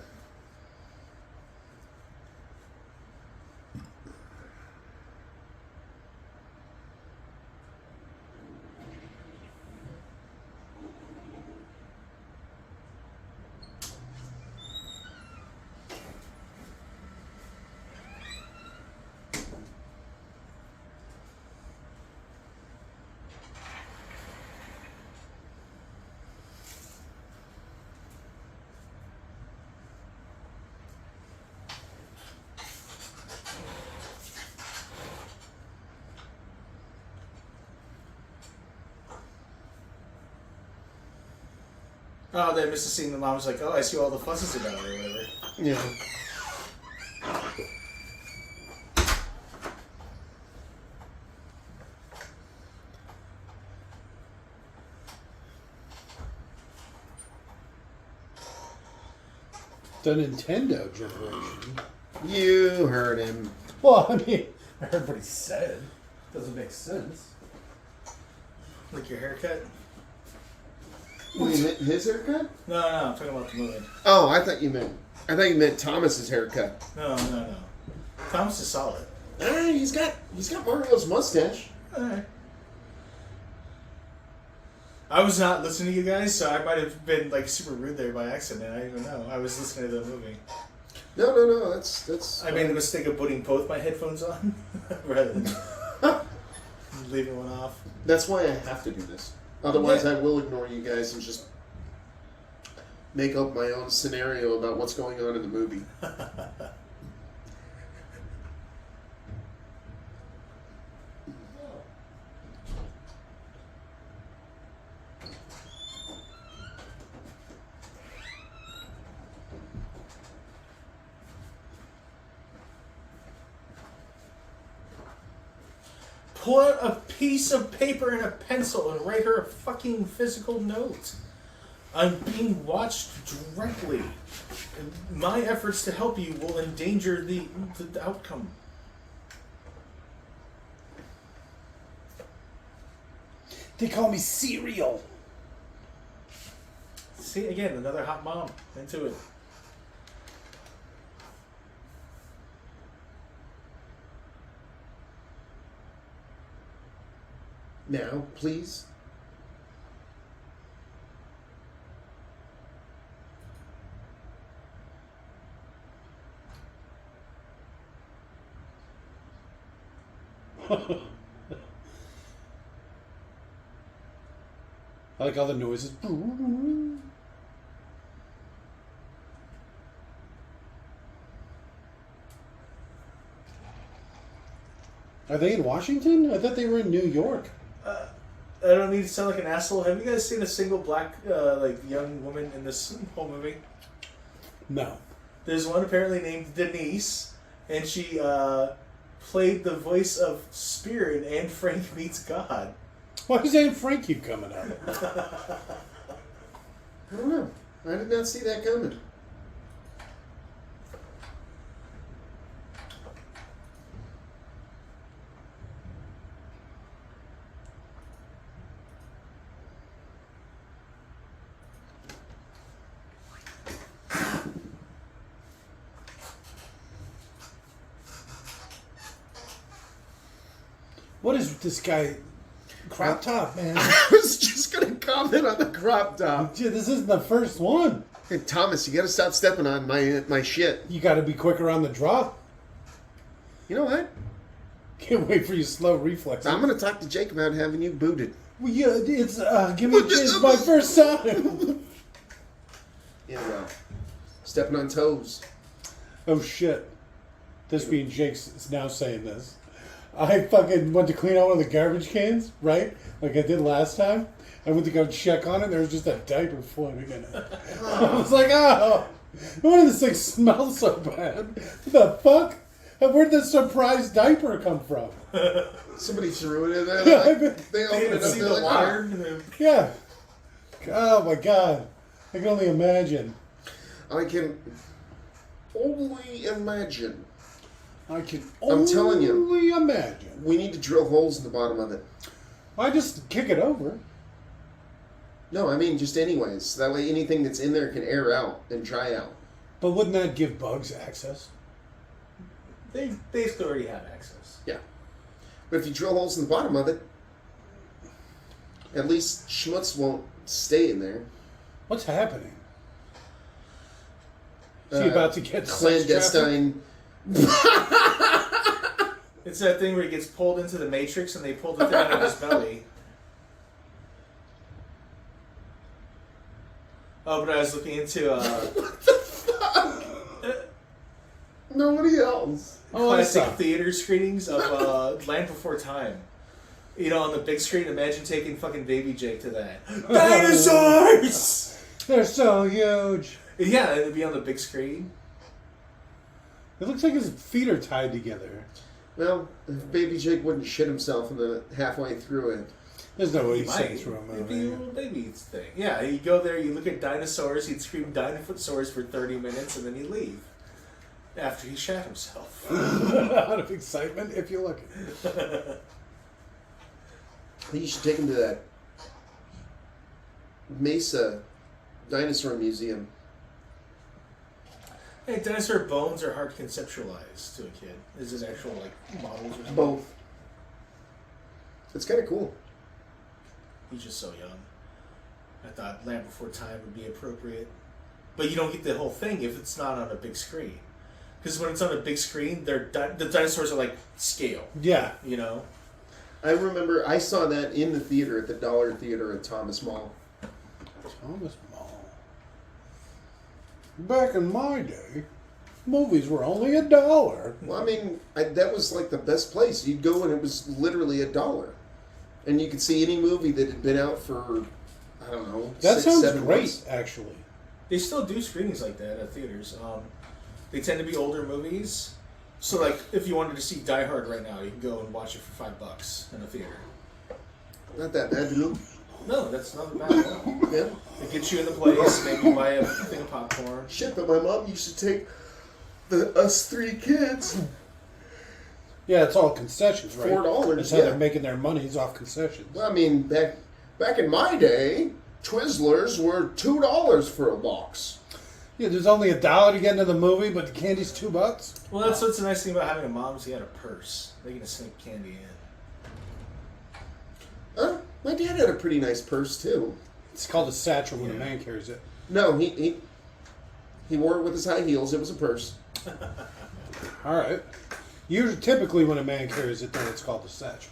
Oh, they missed a scene. The mom's like, "Oh, I see all the fusses about it," or whatever. Yeah. The Nintendo generation. You heard him. Well, I mean, I heard what he said. Doesn't make sense. Like your haircut? You meant his haircut? No, I'm talking about the movie. Oh, I thought you meant Thomas's haircut. No. Thomas is solid. He's got Mario's mustache. Alright. I was not listening to you guys, so I might have been like super rude there by accident. I don't even know. I was listening to the movie. No. That's. I made the mistake of putting both my headphones on rather than leaving one off. That's why I have to do this. Otherwise, I will ignore you guys and just make up my own scenario about what's going on in the movie. Pull out a piece of paper and a pencil and write her a fucking physical note. I'm being watched directly. My efforts to help you will endanger the outcome. They call me cereal. See, again, another hot mom. Into it. Now, please. I like all the noises. Are they in Washington? I thought they were in New York. I don't need to sound like an asshole. Have you guys seen a single black, young woman in this whole movie? No. There's one apparently named Denise, and she played the voice of Spirit and Frank Meets God. Why does Aunt Frank keep coming up? I don't know. I did not see that coming. What is this guy? Crop top, man. I was just going to comment on the crop top. Dude, this isn't the first one. Hey, Thomas, you got to stop stepping on my shit. You got to be quicker on the draw. You know what? Can't wait for your slow reflexes. I'm going to talk to Jake about having you booted. Well, yeah, it's give me a chance. It's my first time. Yeah, well, stepping on toes. Oh shit! This being Jake's is now saying this. I fucking went to clean out one of the garbage cans, right? Like I did last time. I went to go check on it. There was just a diaper floating in it. I was like, oh, why did this thing smell so bad? What the fuck? Where did this surprise diaper come from? Somebody threw it in there. Like, they opened it up. See They're the like, water? Yeah. Oh my god. I can only imagine. I can only imagine. I can I'm telling you. only imagine. We need to drill holes in the bottom of it. I just kick it over. No, I mean just anyways. That way anything that's in there can air out and dry out. But wouldn't that give bugs access? They basically already have access. Yeah. But if you drill holes in the bottom of it, at least schmutz won't stay in there. What's happening? Is he about to get clandestine? It's that thing where he gets pulled into the Matrix and they pull the thing out of his belly. Oh, but I was looking into What the fuck? Nobody else. classic theater screenings of Land Before Time. You know, on the big screen, imagine taking fucking Baby Jake to that. Dinosaurs! They're so huge. Yeah, it'd be on the big screen. It looks like his feet are tied together. Well, if Baby Jake wouldn't shit himself in the halfway through it. There's no way He he's might. sitting through a It'd be a movie. little baby thing. Yeah, you go there, you look at dinosaurs, he'd scream dinosaurs for 30 minutes, and then he'd leave. After he shat himself. Out of excitement, if you look. You should take him to that Mesa Dinosaur Museum. Hey, dinosaur bones are hard to conceptualize to a kid. Is it actual, like, models or something? Both. It's kind of cool. He's just so young. I thought Land Before Time would be appropriate. But you don't get the whole thing if it's not on a big screen. Because when it's on a big screen, the dinosaurs are like scale. Yeah. You know? I remember I saw that in the theater at the Dollar Theater at Thomas Mall. Thomas Mall. Back in my day, movies were only $1. Well, I mean, that was like the best place. You'd go and it was literally $1. And you could see any movie that had been out for, I don't know, That 6, sounds 7 great, months. actually. They still do screenings like that at theaters. They tend to be older movies. So, like, if you wanted to see Die Hard right now, you can go and watch it for $5 in a theater. Not that bad, you know? No, that's not bad at all. Yeah. It gets you in the place, maybe buy a thing of popcorn. Shit, but my mom used to take us 3 kids. Yeah, it's all concessions, right? $4, That's how yeah. they're making their monies off concessions. Well, I mean, back in my day, Twizzlers were $2 for a box. Yeah, there's only $1 to get into the movie, but the candy's $2. Well, that's what's the nice thing about having a mom is you got a purse. They can just sneak candy in. My dad had a pretty nice purse too. It's called a satchel when a man carries it. No, he wore it with his high heels. It was a purse. All right. Usually, typically, when a man carries it, then it's called a satchel.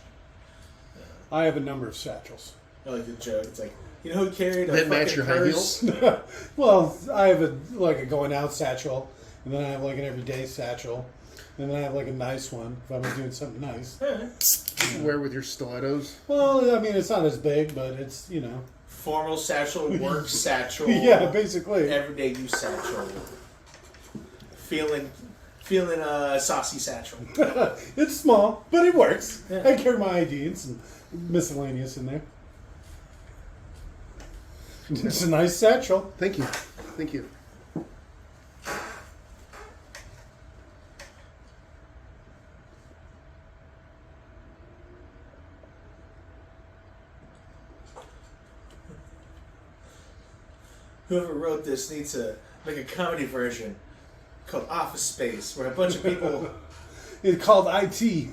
I have a number of satchels. I like the joke. It's like, you know who carried a That match fucking your high purse? heels? Well, I have a going out satchel, and then I have like an everyday satchel, and then I have like a nice one if I'm doing something nice. Wear with your stilettos. Well, I mean, it's not as big, but it's, you know. Formal satchel, work satchel. Yeah, basically. Everyday use satchel. Feeling saucy satchel. It's small, but it works. Yeah. I carry my ID and some miscellaneous in there. It's a nice satchel. Thank you. Thank you. Whoever wrote this needs to make a comedy version called Office Space, where a bunch of people. It's called IT.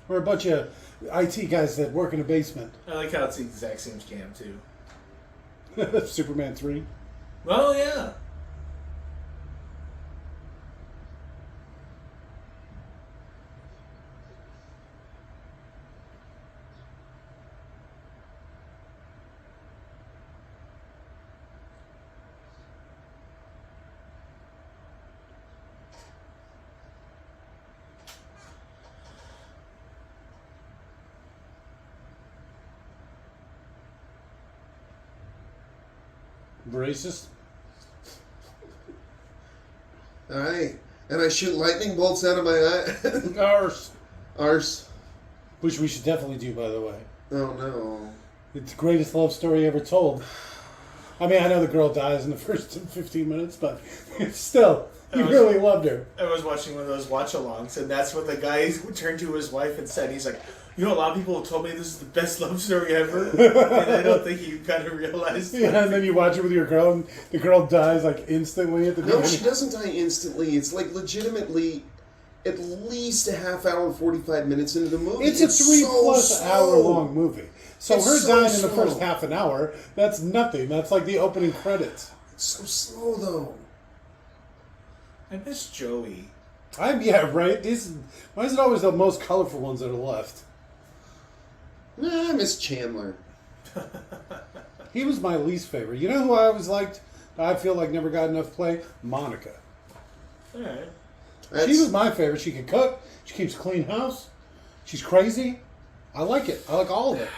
We're a bunch of IT guys that work in a basement. I like how it's the exact same scam too. Superman 3. Well, yeah. Racist. Aye. And I shoot lightning bolts out of my eye. Arse. Arse. Which we should definitely do, by the way. Oh no. It's the greatest love story ever told. I mean, I know the girl dies in the first 15 minutes, but still, you really loved her. I was watching one of those watch-alongs, and that's what the guy turned to his wife and said. He's like, you know, a lot of people have told me this is the best love story ever, and I don't think you kind of realized. Yeah, and then you watch it with your girl, and the girl dies like instantly at the No, beginning. she doesn't die instantly. It's like legitimately at least a half hour and 45 minutes into the movie. It's a 3+ so hour slow. long movie. So It's her so dying in the slow. first half an hour, that's nothing. That's like the opening credits. It's so slow though. I miss Joey. Yeah, right? Why is it always the most colorful ones that are left? Nah, I miss Chandler. He was my least favorite. You know who I always liked? I feel like never got enough play? Monica. All right. She was my favorite. She can cook. She keeps a clean house. She's crazy. I like it. I like all of it.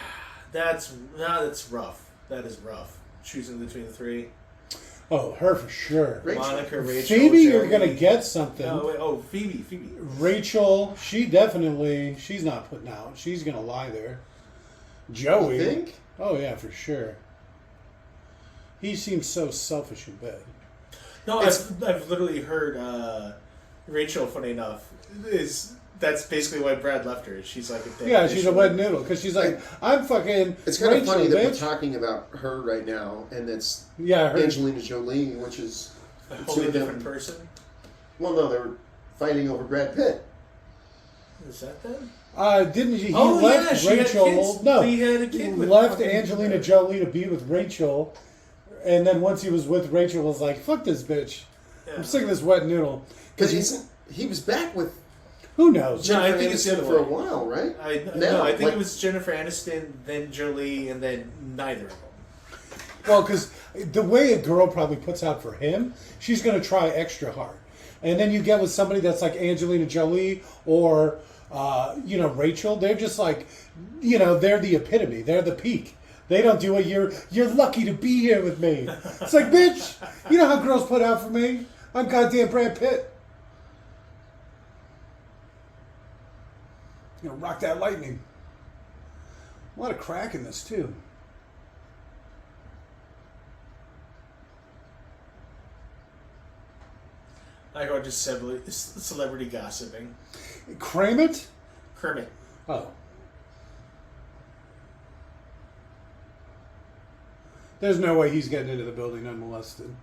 That's rough. That is rough. Choosing between the three. Oh, her for sure. Rachel. Monica, Rachel, Phoebe, you're Joey. gonna get something. Oh, wait, oh, Phoebe. Rachel, she's not putting out. She's gonna lie there. Joey. You think? Oh yeah, for sure. He seems so selfish in bed. No, I've literally heard Rachel, funny enough, that's basically why Brad left her. She's like a dick. Yeah, she's a wet noodle because she's like, I'm fucking. It's kind of Rachel, funny that we're bitch. talking about her right now, and it's Yeah, her. Angelina Jolie, which is a the two wholly of them- different person. Well, no, they were fighting over Brad Pitt. Is that them? Didn't he? He Oh, left yeah, she had Rachel. kids. No, He had a kid with left fucking- Angelina Jolie to be with Rachel, and then once he was with Rachel, was like, "Fuck this bitch! I'm sick of this wet noodle." Because he was back with Who knows? No, I Jennifer think it's the Aniston other for a way. while, right? I think it was Jennifer Aniston, then Jolie, and then neither of them. Well, because the way a girl probably puts out for him, she's going to try extra hard, and then you get with somebody that's like Angelina Jolie or Rachel. They're just like, they're the epitome. They're the peak. They don't do it. You're lucky to be here with me. It's like, bitch, you know how girls put out for me? I'm goddamn Brad Pitt. Rock that lightning. A lot of crack in this too. I go just celebrity gossiping. Kermit? Kermit. Oh. There's no way he's getting into the building unmolested.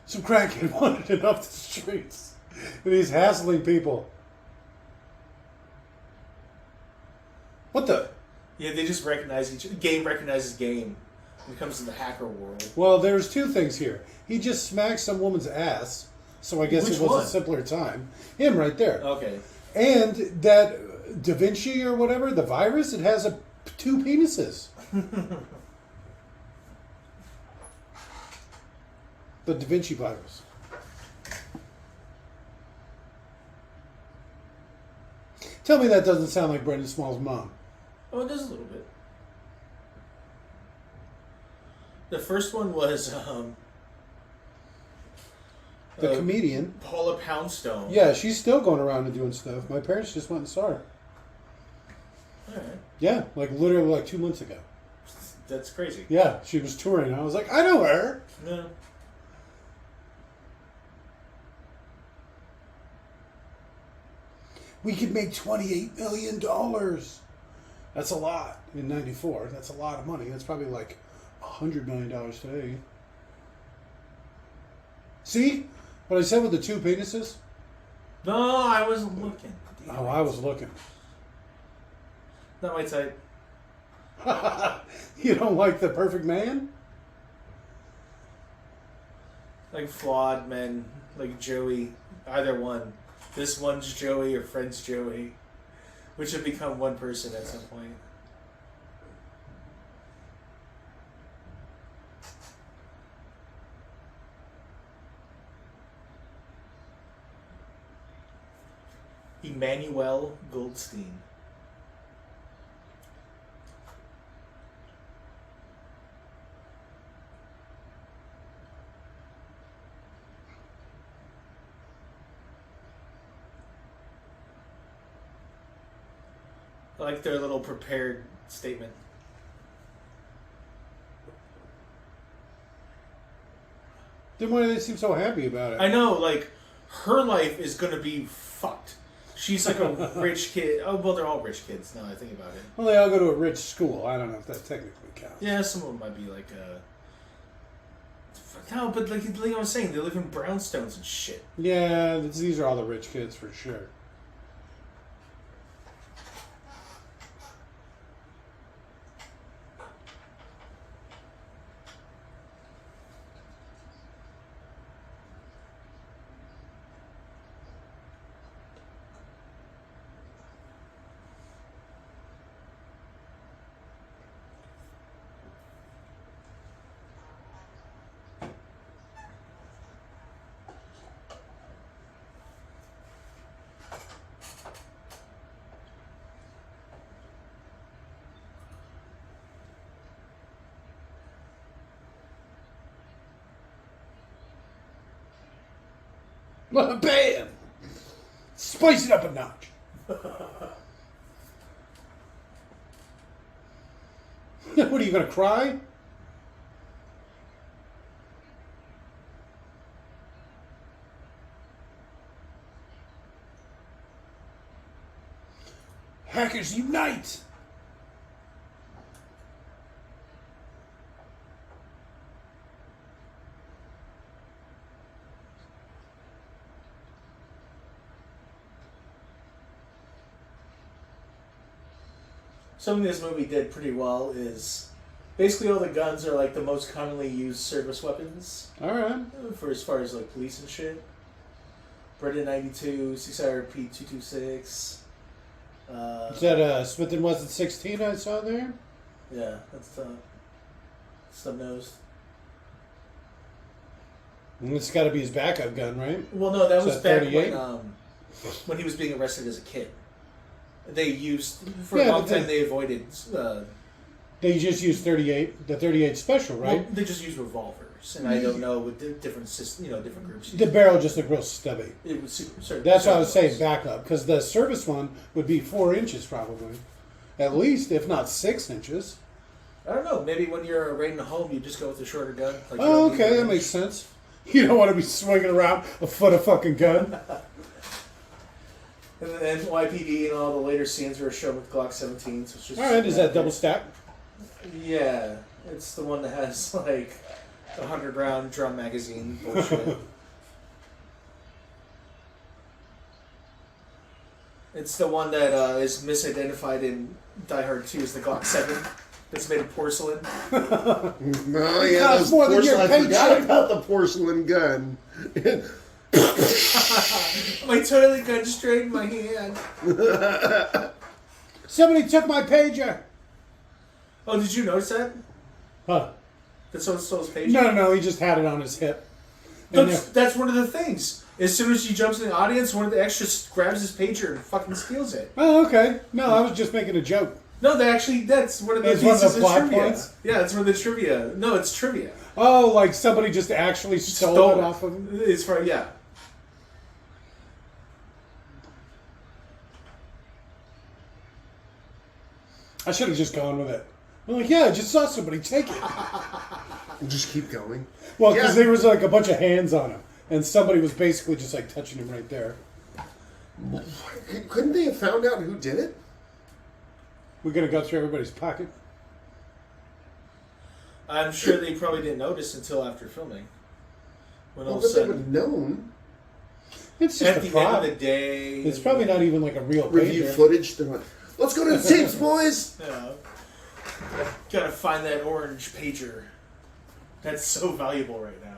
Some crackhead wanted it off the streets. And he's hassling people. What the? Yeah, they just recognize each other. Game recognizes game when it comes to the hacker world. Well, there's two things here. He just smacked some woman's ass, so I guess Which it was one? a simpler time. Him right there. Okay. And that Da Vinci or whatever, the virus, it has two penises. The Da Vinci virus. Tell me that doesn't sound like Brendan Small's mom. Oh, it does a little bit. The first one was The comedian. Paula Poundstone. Yeah, she's still going around and doing stuff. My parents just went and saw her. Alright. Yeah, like literally like 2 months ago. That's crazy. Yeah, she was touring. I was like, I know her. No. We could make $28 million. That's a lot in 94. That's a lot of money. That's probably like $100 million today. See what I said with the two penises? No, I wasn't looking. Damn Oh, it. I was looking. Not my type. You don't like the perfect man? Like flawed men, like Joey. Either one. This one's Joey or friend's Joey. Which would become one person at some point. Emmanuel Goldstein. I like their little prepared statement. Then why do they seem so happy about it? I know, like, her life is gonna be fucked. She's like a rich kid. Oh, well, they're all rich kids now I think about it. Well, they all go to a rich school. I don't know if that technically counts. Yeah, some of them might be like, no, but like I was saying, they live in brownstones and shit. Yeah, these are all the rich kids for sure. Bam! Spice it up a notch. What are you gonna cry? Hackers unite! Something this movie did pretty well is basically all the guns are like the most commonly used service weapons All right. for as far as like police and shit. Breda 92, 6RP 226. Is that Smith & Wesson 16 I saw there? Yeah, that's snub nosed. And it's got to be his backup gun, right? Well, no, that Is was that back 38? when he was being arrested as a kid. They used for Yeah, a long but time. They avoided. They just used 38, the 38 special, right? Well, they just used revolvers, and I don't know with different different groups. The barrel just looked real stubby. It was super. That's why I was saying backup, because the service one would be 4 inches probably. At least, if not 6 inches. I don't know. Maybe when you're raiding a home, you just go with a shorter gun. Like you Oh, don't need okay, the that range. makes sense. You don't want to be swinging around a foot of fucking gun. And then NYPD and all the later scenes were shown with Glock 17. So it's just All right, is that double stack? Yeah, it's the one that has like 100-round drum magazine bullshit. It's the one that is misidentified in Die Hard 2 as the Glock 7. That's made of porcelain. Oh yeah, costs those more than your porcelain. I forgot paycheck. about the porcelain gun. My toilet gun straight in my hand. Somebody took my pager. Oh, did you notice that? Huh? That someone stole his page? No, he just had it on his hip. And That's one of the things. As soon as he jumps in the audience, one of the extras grabs his pager and fucking steals it. oh, okay. No, I was just making a joke. No, that's one of the It's one of pieces the of plot trivia. points? Yeah, it's one of the trivia. No, it's trivia. Oh, like somebody just actually stole it off of him? It's for, yeah. I should have just gone with it. I'm like, yeah, I just saw somebody take it. Just keep going. Well, because Yeah. there was like a bunch of hands on him. And somebody was basically just like touching him right there. Couldn't they have found out who did it? We're going to go through everybody's pocket. I'm sure they probably didn't notice until after filming. When all Well, of a but they would have sudden, known. It's just at a the prop. end of the day... It's probably not even like a real Review pager. footage. They're like, let's go to the tapes, boys. Yeah. Gotta find that orange pager. That's so valuable right now.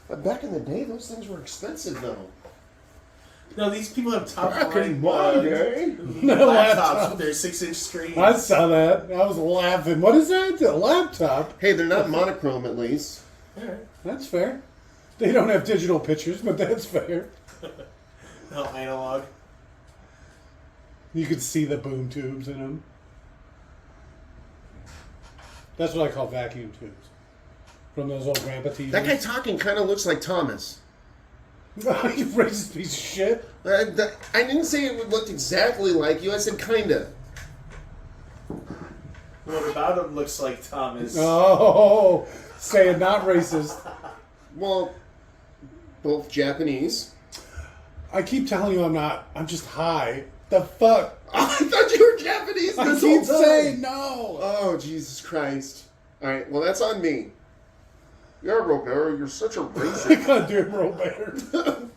But back in the day, those things were expensive, though. No, these people have top Back in my line day. laptops Laptop. with their 6-inch screens. I saw that. I was laughing. What is that? A laptop? Hey, they're not monochrome, at least. Alright. That's fair. They don't have digital pictures, but that's fair. No, analog. You could see the boom tubes in them. That's what I call vacuum tubes. From those old grandpa TVs. That guy talking kind of looks like Thomas. You racist piece of shit. I didn't say it looked exactly like you. I said kinda. What about him looks like Thomas? Oh, saying not racist. Well, both Japanese. I keep telling you I'm not. I'm just high. The fuck? Oh, I thought you were Japanese I this keep whole time. saying no. Oh, Jesus Christ. All right, well, that's on me. Yeah, Robert, you're such a racist. Goddamn Robert.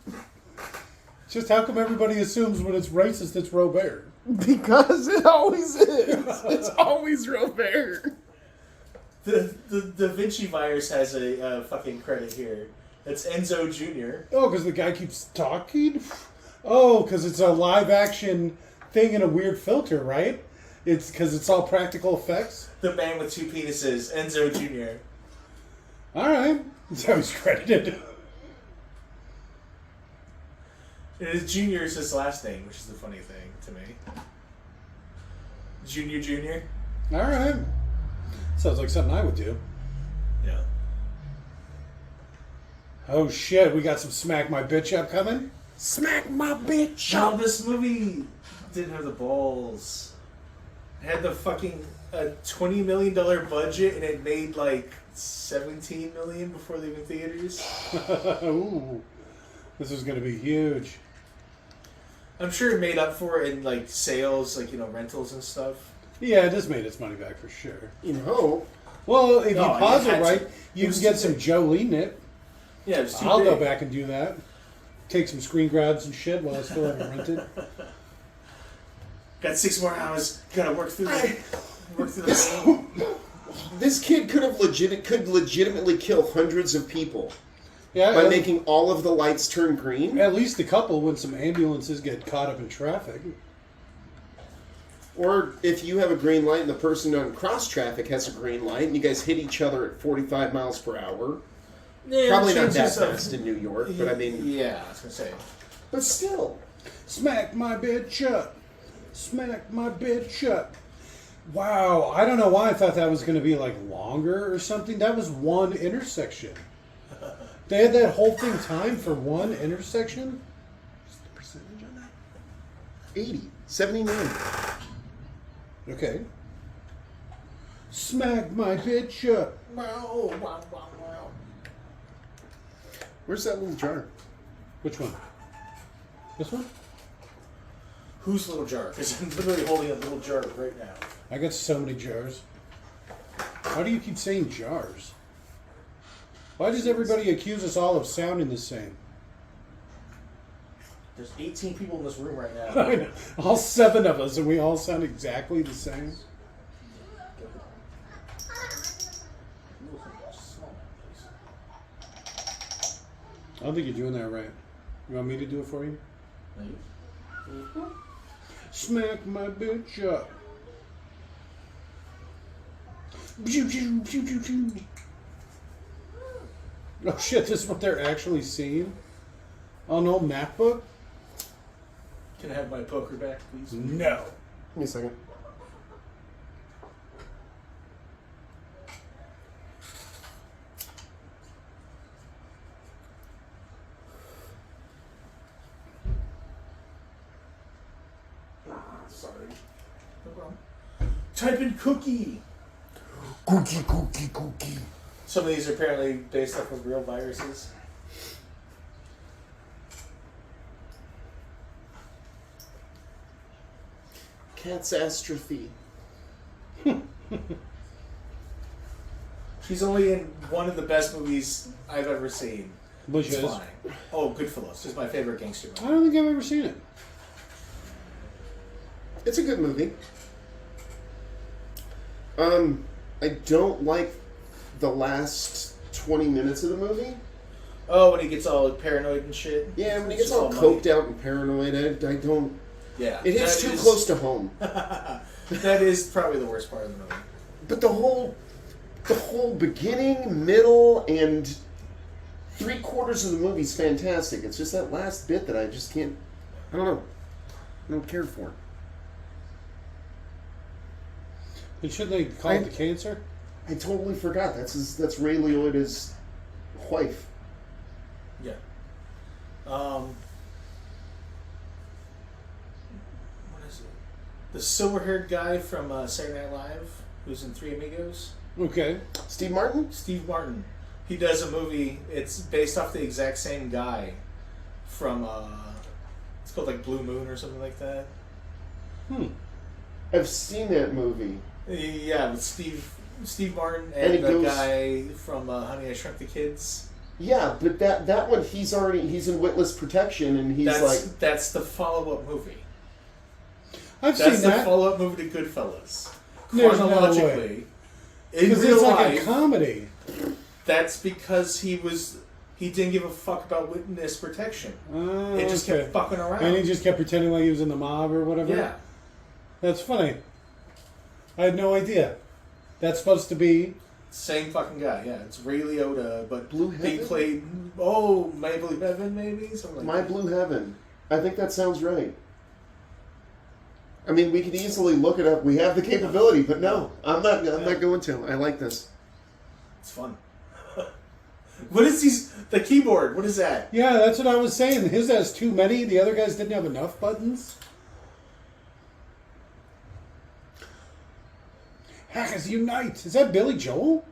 Just how come everybody assumes when it's racist it's Robert? Because it always is. It's always Robert. The Da Vinci virus has a fucking credit here. It's Enzo Jr. Oh, because the guy keeps talking? Oh, because it's a live action thing in a weird filter, right? It's because it's all practical effects? The man with 2 penises, Enzo Jr. Alright. That's how he's credited. And his Jr. is his last name, which is the funny thing to me. Junior Jr. Alright. Sounds like something I would do. Yeah. Oh shit, we got some Smack My Bitch Up coming? Smack My Bitch No, Up! this movie didn't have the balls. It had the fucking $20 million budget, and it made like $17 million before leaving theaters. Ooh, this is going to be huge. I'm sure it made up for it in like sales, like rentals and stuff. Yeah, it just made its money back for sure. You know. Well, if No, you pause you it had right, to. you It was can get too some big. Jolie in it. Yeah, it was too I'll big. go back and do that. Take some screen grabs and shit while I still haven't rented. Got 6 more hours. Gotta work through the game. This kid could legitimately kill hundreds of people Yeah, by making all of the lights turn green. at least a couple when some ambulances get caught up in traffic. Or if you have a green light and the person on cross traffic has a green light and you guys hit each other at 45 miles per hour. Yeah, Probably not that chances of- fast in New York, but I mean... Yeah, I was gonna say. But still. Smack my bitch up. Smack my bitch up. Wow, I don't know why I thought that was going to be like longer or something. That was one intersection. They had that whole thing timed for one intersection? What's the percentage on that? 80. 79. Okay. Smack my bitch up. Where's that little jar? Which one? This one? Whose little jar? Because I'm literally holding a little jar right now. I got so many jars. Why do you keep saying jars? Why does everybody accuse us all of sounding the same? There's 18 people in this room right now. I know. All 7 of us, and we all sound exactly the same. I don't think you're doing that right. You want me to do it for you? Smack my bitch up. Oh shit, this is what they're actually seeing? On an old MacBook? Can I have my poker back, please? No. Give me a second. Sorry. No problem. Type in cookie. Cookie. Some of these are apparently based off of real viruses. Catastrophe. She's only in one of the best movies I've ever seen. Which It's is? fine. Oh, Goodfellas is my favorite gangster I movie. don't think I've ever seen it. It's a good movie. I don't like the last 20 minutes of the movie. Oh, when he gets all paranoid and shit. Yeah, when he It's gets just all money. coked out and paranoid, I don't... Yeah. It hits that too is- close to home. That is probably the worst part of the movie. But the whole beginning, middle, and 3/4 of the movie's fantastic. It's just that last bit that I just can't... I don't know. I don't care for. And shouldn't they call it the cancer? I totally forgot. That's Ray Liotta's wife. Yeah. What is it? The silver-haired guy from Saturday Night Live, who's in Three Amigos. Okay. Steve Martin? Steve Martin. He does a movie. It's based off the exact same guy from. It's called like Blue Moon or something like that. I've seen that movie. Yeah, with Steve Martin And and, he the goes- guy from Honey I Shrunk the Kids. Yeah, but that one he's in witness protection and he's That's the follow-up movie. I've That's seen the that. follow-up movie to Goodfellas. There's no Chronologically, in Because real it's like life, a comedy. that's because he didn't give a fuck about witness protection. It just Okay. kept fucking around. And he just kept pretending like he was in the mob or whatever. yeah. That's funny. I had no idea. That's supposed to be. Same fucking guy, yeah. It's Ray Liotta, but Blue he Heaven? played My Blue Heaven, maybe something like My that. Blue Heaven. I think that sounds right. I mean, we could easily look it up. We have the capability, but no, I'm not going to. I like this. It's fun. What is the keyboard? What is that? Yeah, that's what I was saying. His has too many. The other guys didn't have enough buttons. Hackers unite! Is that Billy Joel?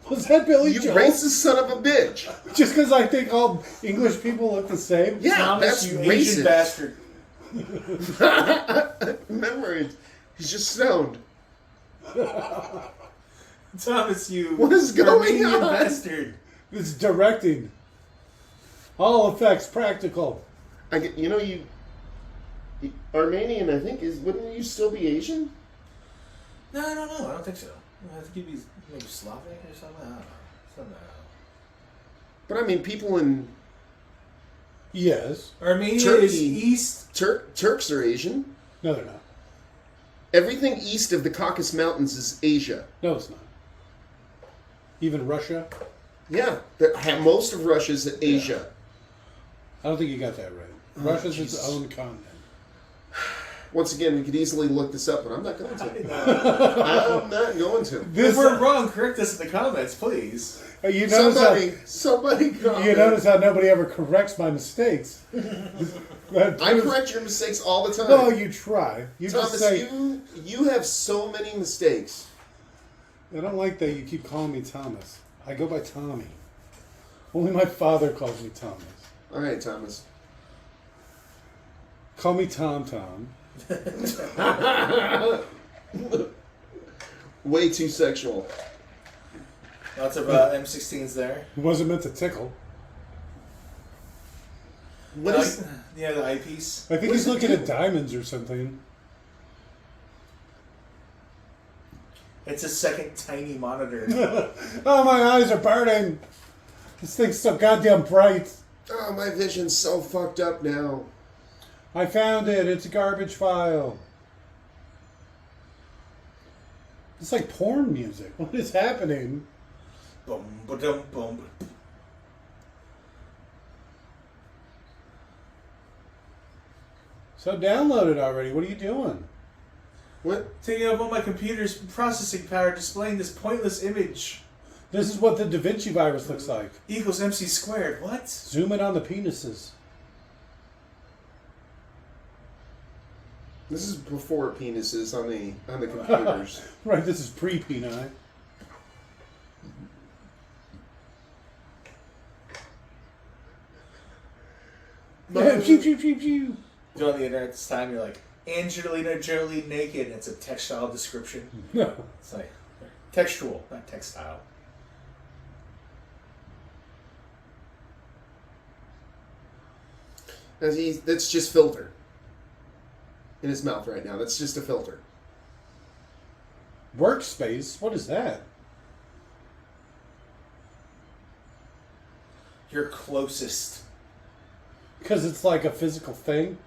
Was that Billy You Joel? racist son of a bitch. Just because I think all English people look the same? Yeah, Thomas, that's you racist. Asian bastard. Remember, he's just stoned. Thomas, you What is going Armenian on? bastard. It's directing. All effects practical. I get, you Armenian, I think, wouldn't you still be Asian? No, I don't know. I don't think so. I think you'd be maybe Slavic or something. I don't know. Something. But I mean, people in Yes. Armenia is Turkey. east. Turks are Asian. No, they're not. Everything east of the Caucasus Mountains is Asia. No, it's not. Even Russia? Yeah, most of Russia's Asia. I don't think you got that right. Russia's its Jesus. own continent. Once again, we could easily look this up, but I'm not going to. I'm not going to. If we're wrong, correct us in the comments, please. You notice Somebody how, comment. you notice how nobody ever corrects my mistakes. I correct your mistakes all the time. No, you try. You Thomas, just say. you have so many mistakes. I don't like that you keep calling me Thomas. I go by Tommy. Only my father calls me Thomas. All right, Thomas. Call me Tom Tom. Way too sexual. Lots of M16s there. It wasn't meant to tickle. What is? Yeah, the eyepiece. I think What he's does it looking do? at diamonds or something. It's a second tiny monitor. Oh, my eyes are burning. This thing's so goddamn bright. Oh, my vision's so fucked up now. I found it. It's a garbage file. It's like porn music. What is happening? Boom, ba-dum, boom. So download it already. What are you doing? What? Taking up all my computer's processing power, displaying this pointless image. This is what the Da Vinci virus looks like. Equals MC squared. What? Zoom in on the penises. This is before penises on the computers. Right, this is pre-peni. Pew, pew, pew, pew. Go on the internet this time, you're like, Angelina Jolie naked, and it's a textile description. No. It's like, textual, not textile. That's just filter in his mouth right now. That's just a filter. Workspace? What is that? Your closest. Because it's like a physical thing?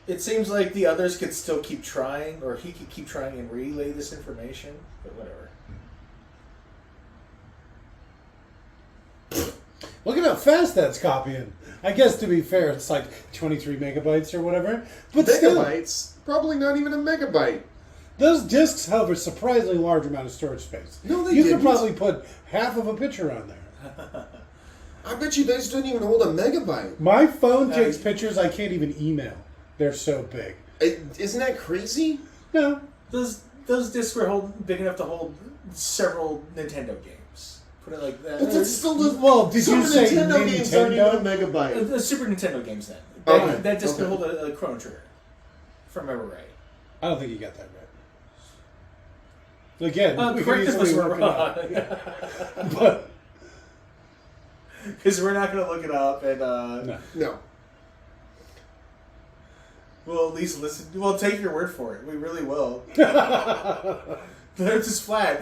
It seems like the others could still keep trying, or he could keep trying and relay this information, but whatever. Look at how fast that's copying. I guess to be fair, it's like 23 megabytes or whatever. But still, Megabytes? Probably not even a megabyte. those discs have a surprisingly large amount of storage space. No, they You didn't. could probably put half of a picture on there. I bet you those don't even hold a megabyte. My phone No, takes you- pictures I can't even email. They're so big. Isn't that crazy? No. Those discs were big enough to hold several Nintendo games. Put it like that. But that's still the Well, did Super you say Nintendo games aren't even a Nintendo? megabyte. The Super Nintendo games then. Okay, That disc could okay. hold a Chrono Trigger. If I remember right. I don't think you got that right. Again, we could Correct if easily we're work it out. wrong. But Because we're not going to look it up, and no. No. we'll at least listen. We'll take your word for it. We really will. The Earth is flat.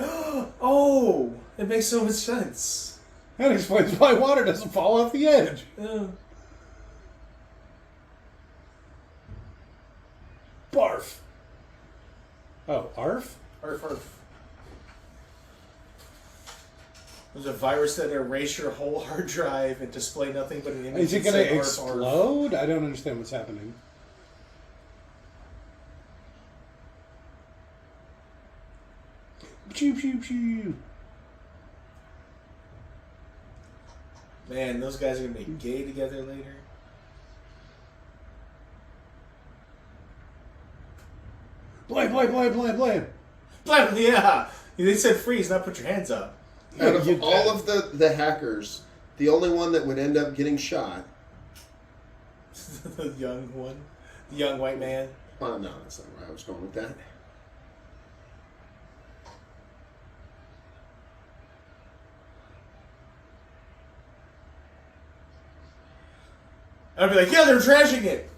Oh, it makes so much sense. That explains why water doesn't fall off the edge. Barf. Oh, ARF? Arf, arf. There's a virus that erase your whole hard drive and display nothing but an image. Is it and going say to arf, arf. explode? I don't understand what's happening. Pew, pew, pew. Man, those guys are gonna be gay together later. Blame. Yeah, they said freeze, not put your hands up. Out of all of the hackers, the only one that would end up getting shot. The young one, the young white man. Oh no, that's not where I was going with that. I'd be like, yeah, they're trashing it.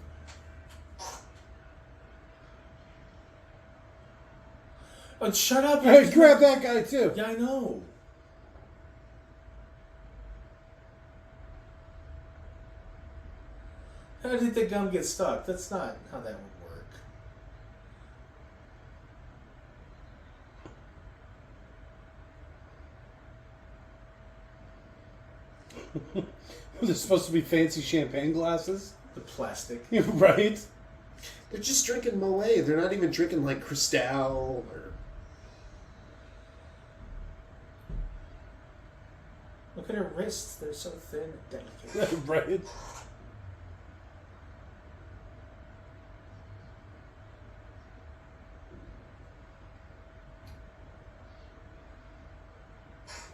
Oh, shut up! Hey, grab that guy too. Yeah, I know. How did the gum get stuck? That's not how that would work. Was it supposed to be fancy champagne glasses? The plastic. Right? They're just drinking Moet. They're not even drinking like Cristal or. Look at her wrists. They're so thin and delicate. Right?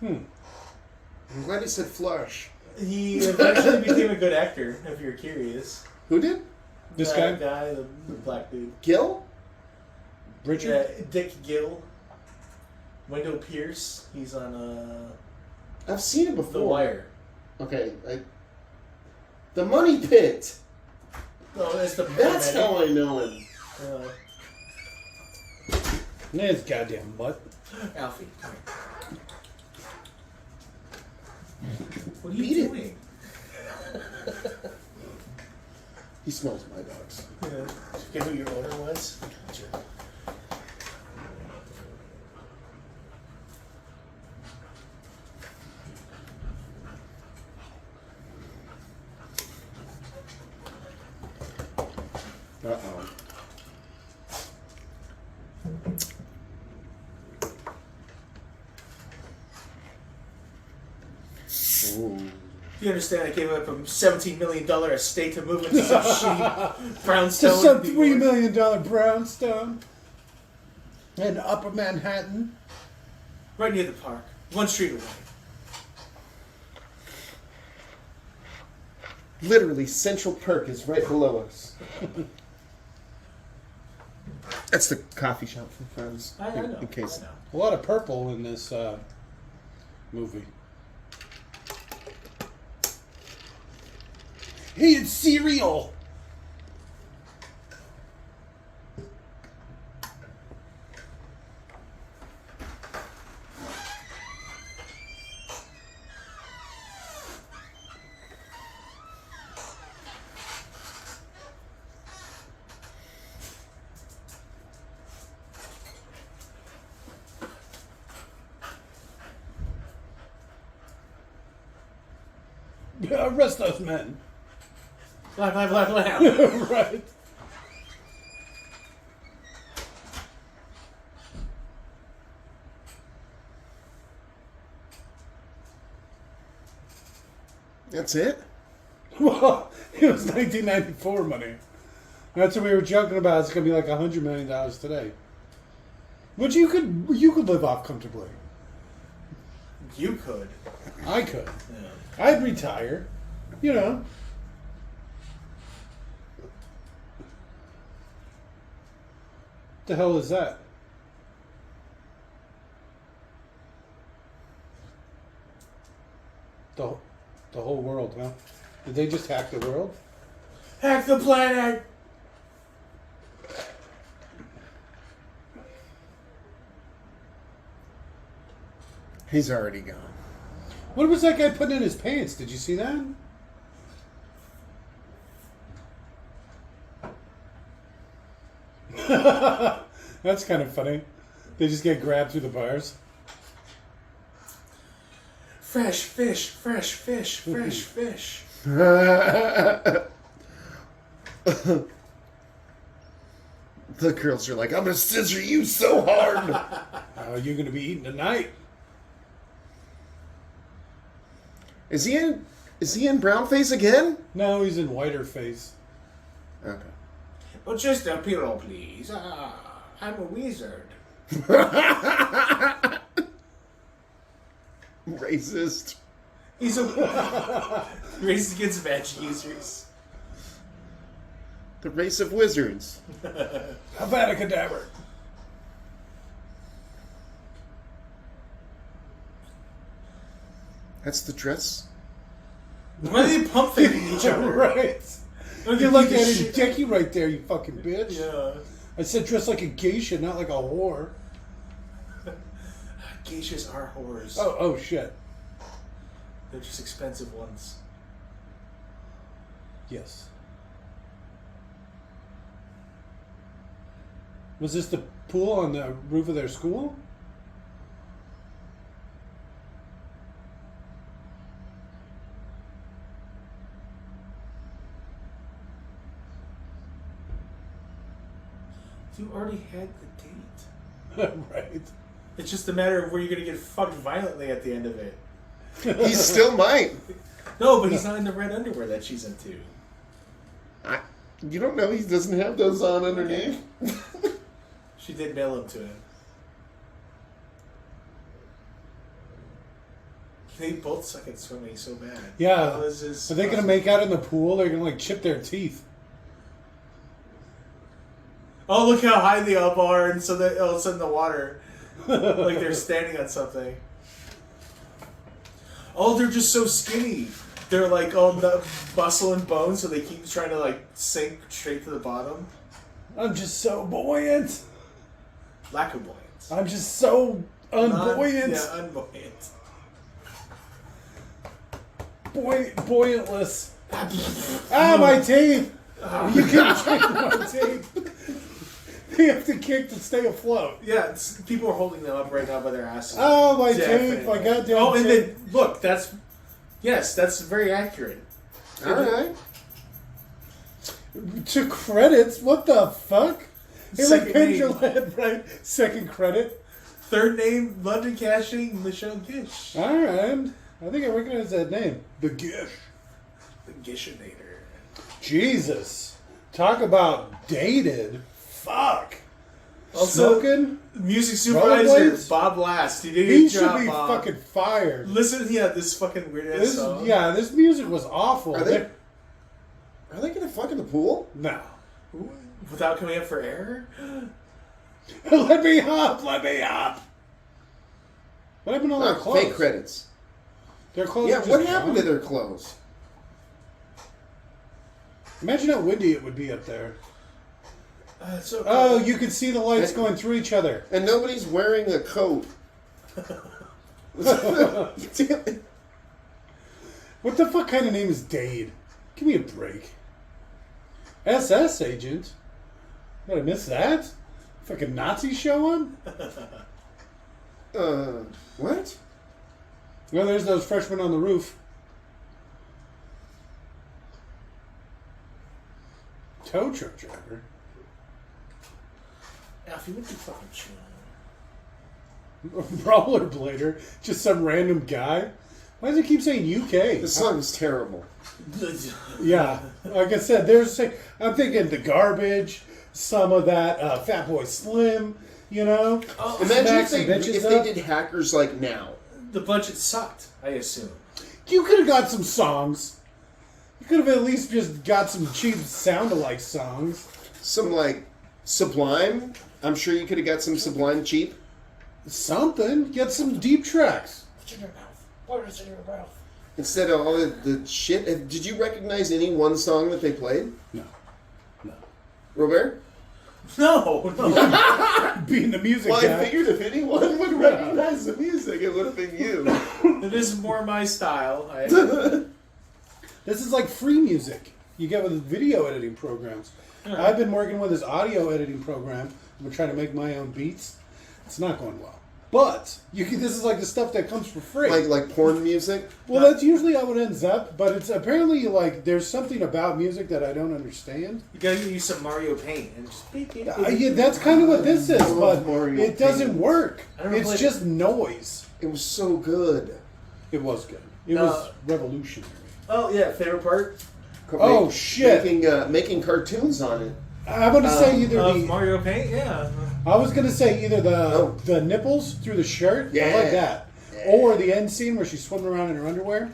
I'm glad he said flush. He eventually became a good actor, if you're curious. Who did? This That guy? the black dude. Gil? Richard? Yeah, Dick Gill. Wendell Pierce. He's on I've seen it before. The Wire. Okay. The Money Pit. Oh, that's the That's paramedic. how I know him. His goddamn butt. Alfie, come here. What are Beat you it. doing? He smells my dogs. Yeah. Forget who your owner was? Uh-oh. Ooh. You understand? I gave up a $17 million estate to move into some shitty brownstone. Just some New $3 York. million brownstone in Upper Manhattan. Right near the park. One street away. Literally, Central Perk is right below us. That's the coffee shop for friends. I know. In case. I know. A lot of purple in this movie. Hey, it's cereal! Arrest those men. Blah, blah, blah, blah. Right. That's it? Well, it was 1994 money. That's what we were joking about. It's going to be like $100 million today. Which you could live off comfortably. You could. I could. Yeah. I'd retire. You know. The hell is that? The whole world, huh? Did they just hack the world? Hack the planet! He's already gone. What was that guy putting in his pants? Did you see that? That's kind of funny. They just get grabbed through the bars. Fresh fish, fresh fish, fresh fish. The girls are like, I'm gonna scissor you so hard. How are you going to be eating tonight? Is he in Is he in brownface again? No, he's in whiter face. Okay. Oh, just a pillow, please. I'm a wizard. Racist. He's a racist against magic users. The race of wizards. Havana Cadaver. That's the dress. Why are they pump faking each other? Right. Look You at like this that shit. dicky right there, you fucking bitch. Yeah. I said dress like a geisha, not like a whore. Geishas are whores. Oh shit. They're just expensive ones. Yes. Was this the pool on the roof of their school? You already had the date. Right. It's just a matter of where you're going to get fucked violently at the end of it. He still might. No, but he's not in the red underwear that she's into. You don't know he doesn't have those on underneath? She did mail them to him. They both suck at swimming so bad. Yeah. That was his- Are they gonna make out in the pool? They're gonna like chip their teeth. Oh, look how high they up are, and so that all of a sudden the water, like they're standing on something. Oh, they're just so skinny. They're like all the muscle and bone, so they keep trying to like sink straight to the bottom. I'm just so buoyant. Lack of buoyance. I'm just so unbuoyant. Yeah, unbuoyant. Buoyantless. My teeth! You can't change my teeth. You have to kick to stay afloat. Yeah, people are holding them up right now by their asses. Oh, my Definitely. teeth! My goddamn Oh, and teeth. then look, that's very accurate. Alright. To credits? What the fuck? Hey, like Second pinned your name. lead, right? Second credit. Third name, London Cashing, Michelle Gish. Alright. I think I recognize that name. The Gish. The Gishinator. Jesus. Talk about dated. Fuck. Also, Smoking? music supervisor, Rollerblades? Bob Last. You did a He good should job, be Bob. fucking fired. Listen, this fucking weird ass song. This music was awful. Are they gonna fuck in the pool? No. Without coming up for air? Let me up! Let me up! What happened to all their clothes? Fake credits. Their clothes Yeah, are just what happened to gone? their clothes? Imagine how windy it would be up there. So Oh, you could see the lights going through each other. And nobody's wearing a coat. Damn it. What the fuck kind of name is Dade? Give me a break. SS agent? Did I miss that? Fucking Nazi showing? What? No, there's those freshmen on the roof. Tow truck driver? Alfie, what the fucking chill? Rollerblader? Just some random guy? Why does it keep saying UK? This song's terrible. Yeah, like I said, I'm thinking The Garbage, some of that Fatboy Slim, you know? Imagine Smack if some they bitches up. did Hackers Like Now. The budget sucked, I assume. You could have got some songs. You could have at least just got some cheap sound-alike songs. Some, like, Sublime. I'm sure you could have got some Sublime cheap. Something. Get some deep tracks. What's in your mouth? What is in your mouth? Instead of all the shit. Did you recognize any one song that they played? No. Robert? No. Being the music Well, guy. I figured if anyone would recognize the music, it would have been you. It is more my style. This is like free music you get with video editing programs. I've been working with this audio editing program. I've been trying to make my own beats. It's not going well. But this is like the stuff that comes for free. Like porn music? Well, that's usually how it ends up. But it's apparently like there's something about music that I don't understand. You gotta use some Mario Paint and just beep, beep, beep. Yeah, that's kind of what this is, but Mario it doesn't Paint. work. I don't know It's if just noise. It was so good. It was good. It was revolutionary. Oh yeah, favorite part Oh, shit. Making cartoons on it. I'm going to say either of the... Mario Paint. Yeah. I was going to say either Oh. the nipples through the shirt. I Yeah. like that. Yeah. Or the end scene where she's swimming around in her underwear.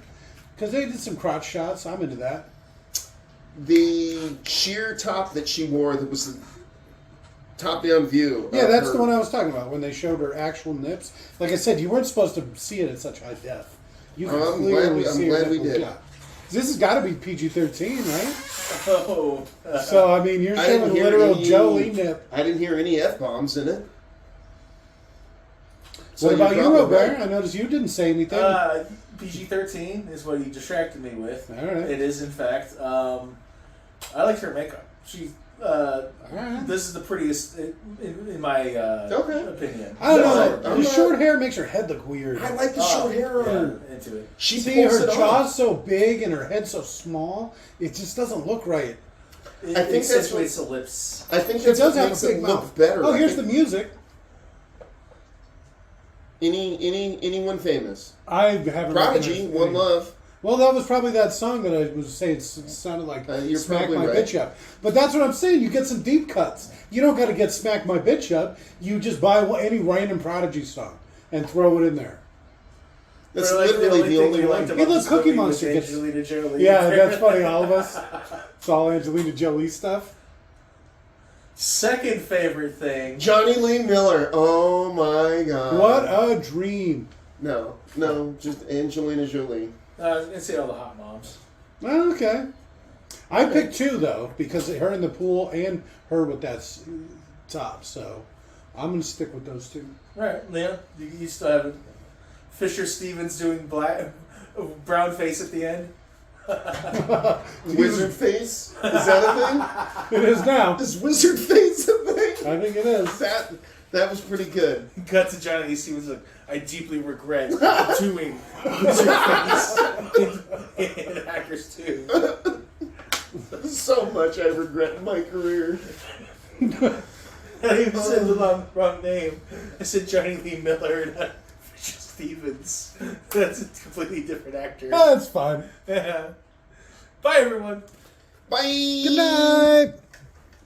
Because they did some crotch shots. I'm into that. The sheer top that she wore that was the top-down view. Yeah, of that's her- the one I was talking about when they showed her actual nips. Like I said, you weren't supposed to see it at such high def. You can I'm clearly glad see her we nipples. did. Yeah. This has got to be PG-13, right? Oh. So, I mean, you're I didn't showing hear literal any- Jolie nip. I didn't hear any F-bombs in it. What about you're you, probably Robert? right. I noticed you didn't say anything. PG-13 is what he distracted me with. All right. It is, in fact. I liked her makeup. She. right. This is the prettiest in my opinion. I don't know. I'm The not- short hair makes her head look weird. I like the short hair on her. Yeah, into it. She See, pulls her it off. jaw's so big and her head so small, it just doesn't look right. It I think that's accentuates the lips. I think She that's does what have makes a big it mouth. look better. Oh, I here's the think- music. Anyone famous? I haven't Prodigy, recognized One any. Love. Well, that was probably that song that I was saying sounded like You're Smack probably My right. Bitch Up. But that's what I'm saying. You get some deep cuts. You don't got to get Smack My Bitch Up. You just buy any random Prodigy song and throw it in there. That's Or like literally the thing only we one. liked Hey, about look, this Cookie movie was Monster gets- Angelina Jolie. Yeah, that's funny. All of us. It's all Angelina Jolie stuff. Second favorite thing. Johnny Lee Miller. Oh my God. What a dream. No, just Angelina Jolie. And see all the hot moms. Oh, okay. I picked two, though, because her in the pool and her with that top. So I'm going to stick with those two. All right, Leon, you still have Fisher Stevens doing brown face at the end. Wizard face? Is that a It is now. thing? Is wizard face a thing? I think it is. That was pretty good. Cut to Johnny Stevens like, I deeply regret doing Wizard Face in Hackers 2. So much I regret in my career. I even said the wrong name. I said Johnny Lee Miller and Fisher Stevens. That's a completely different actor. That's fine. Yeah. Bye, everyone. Bye. Good night.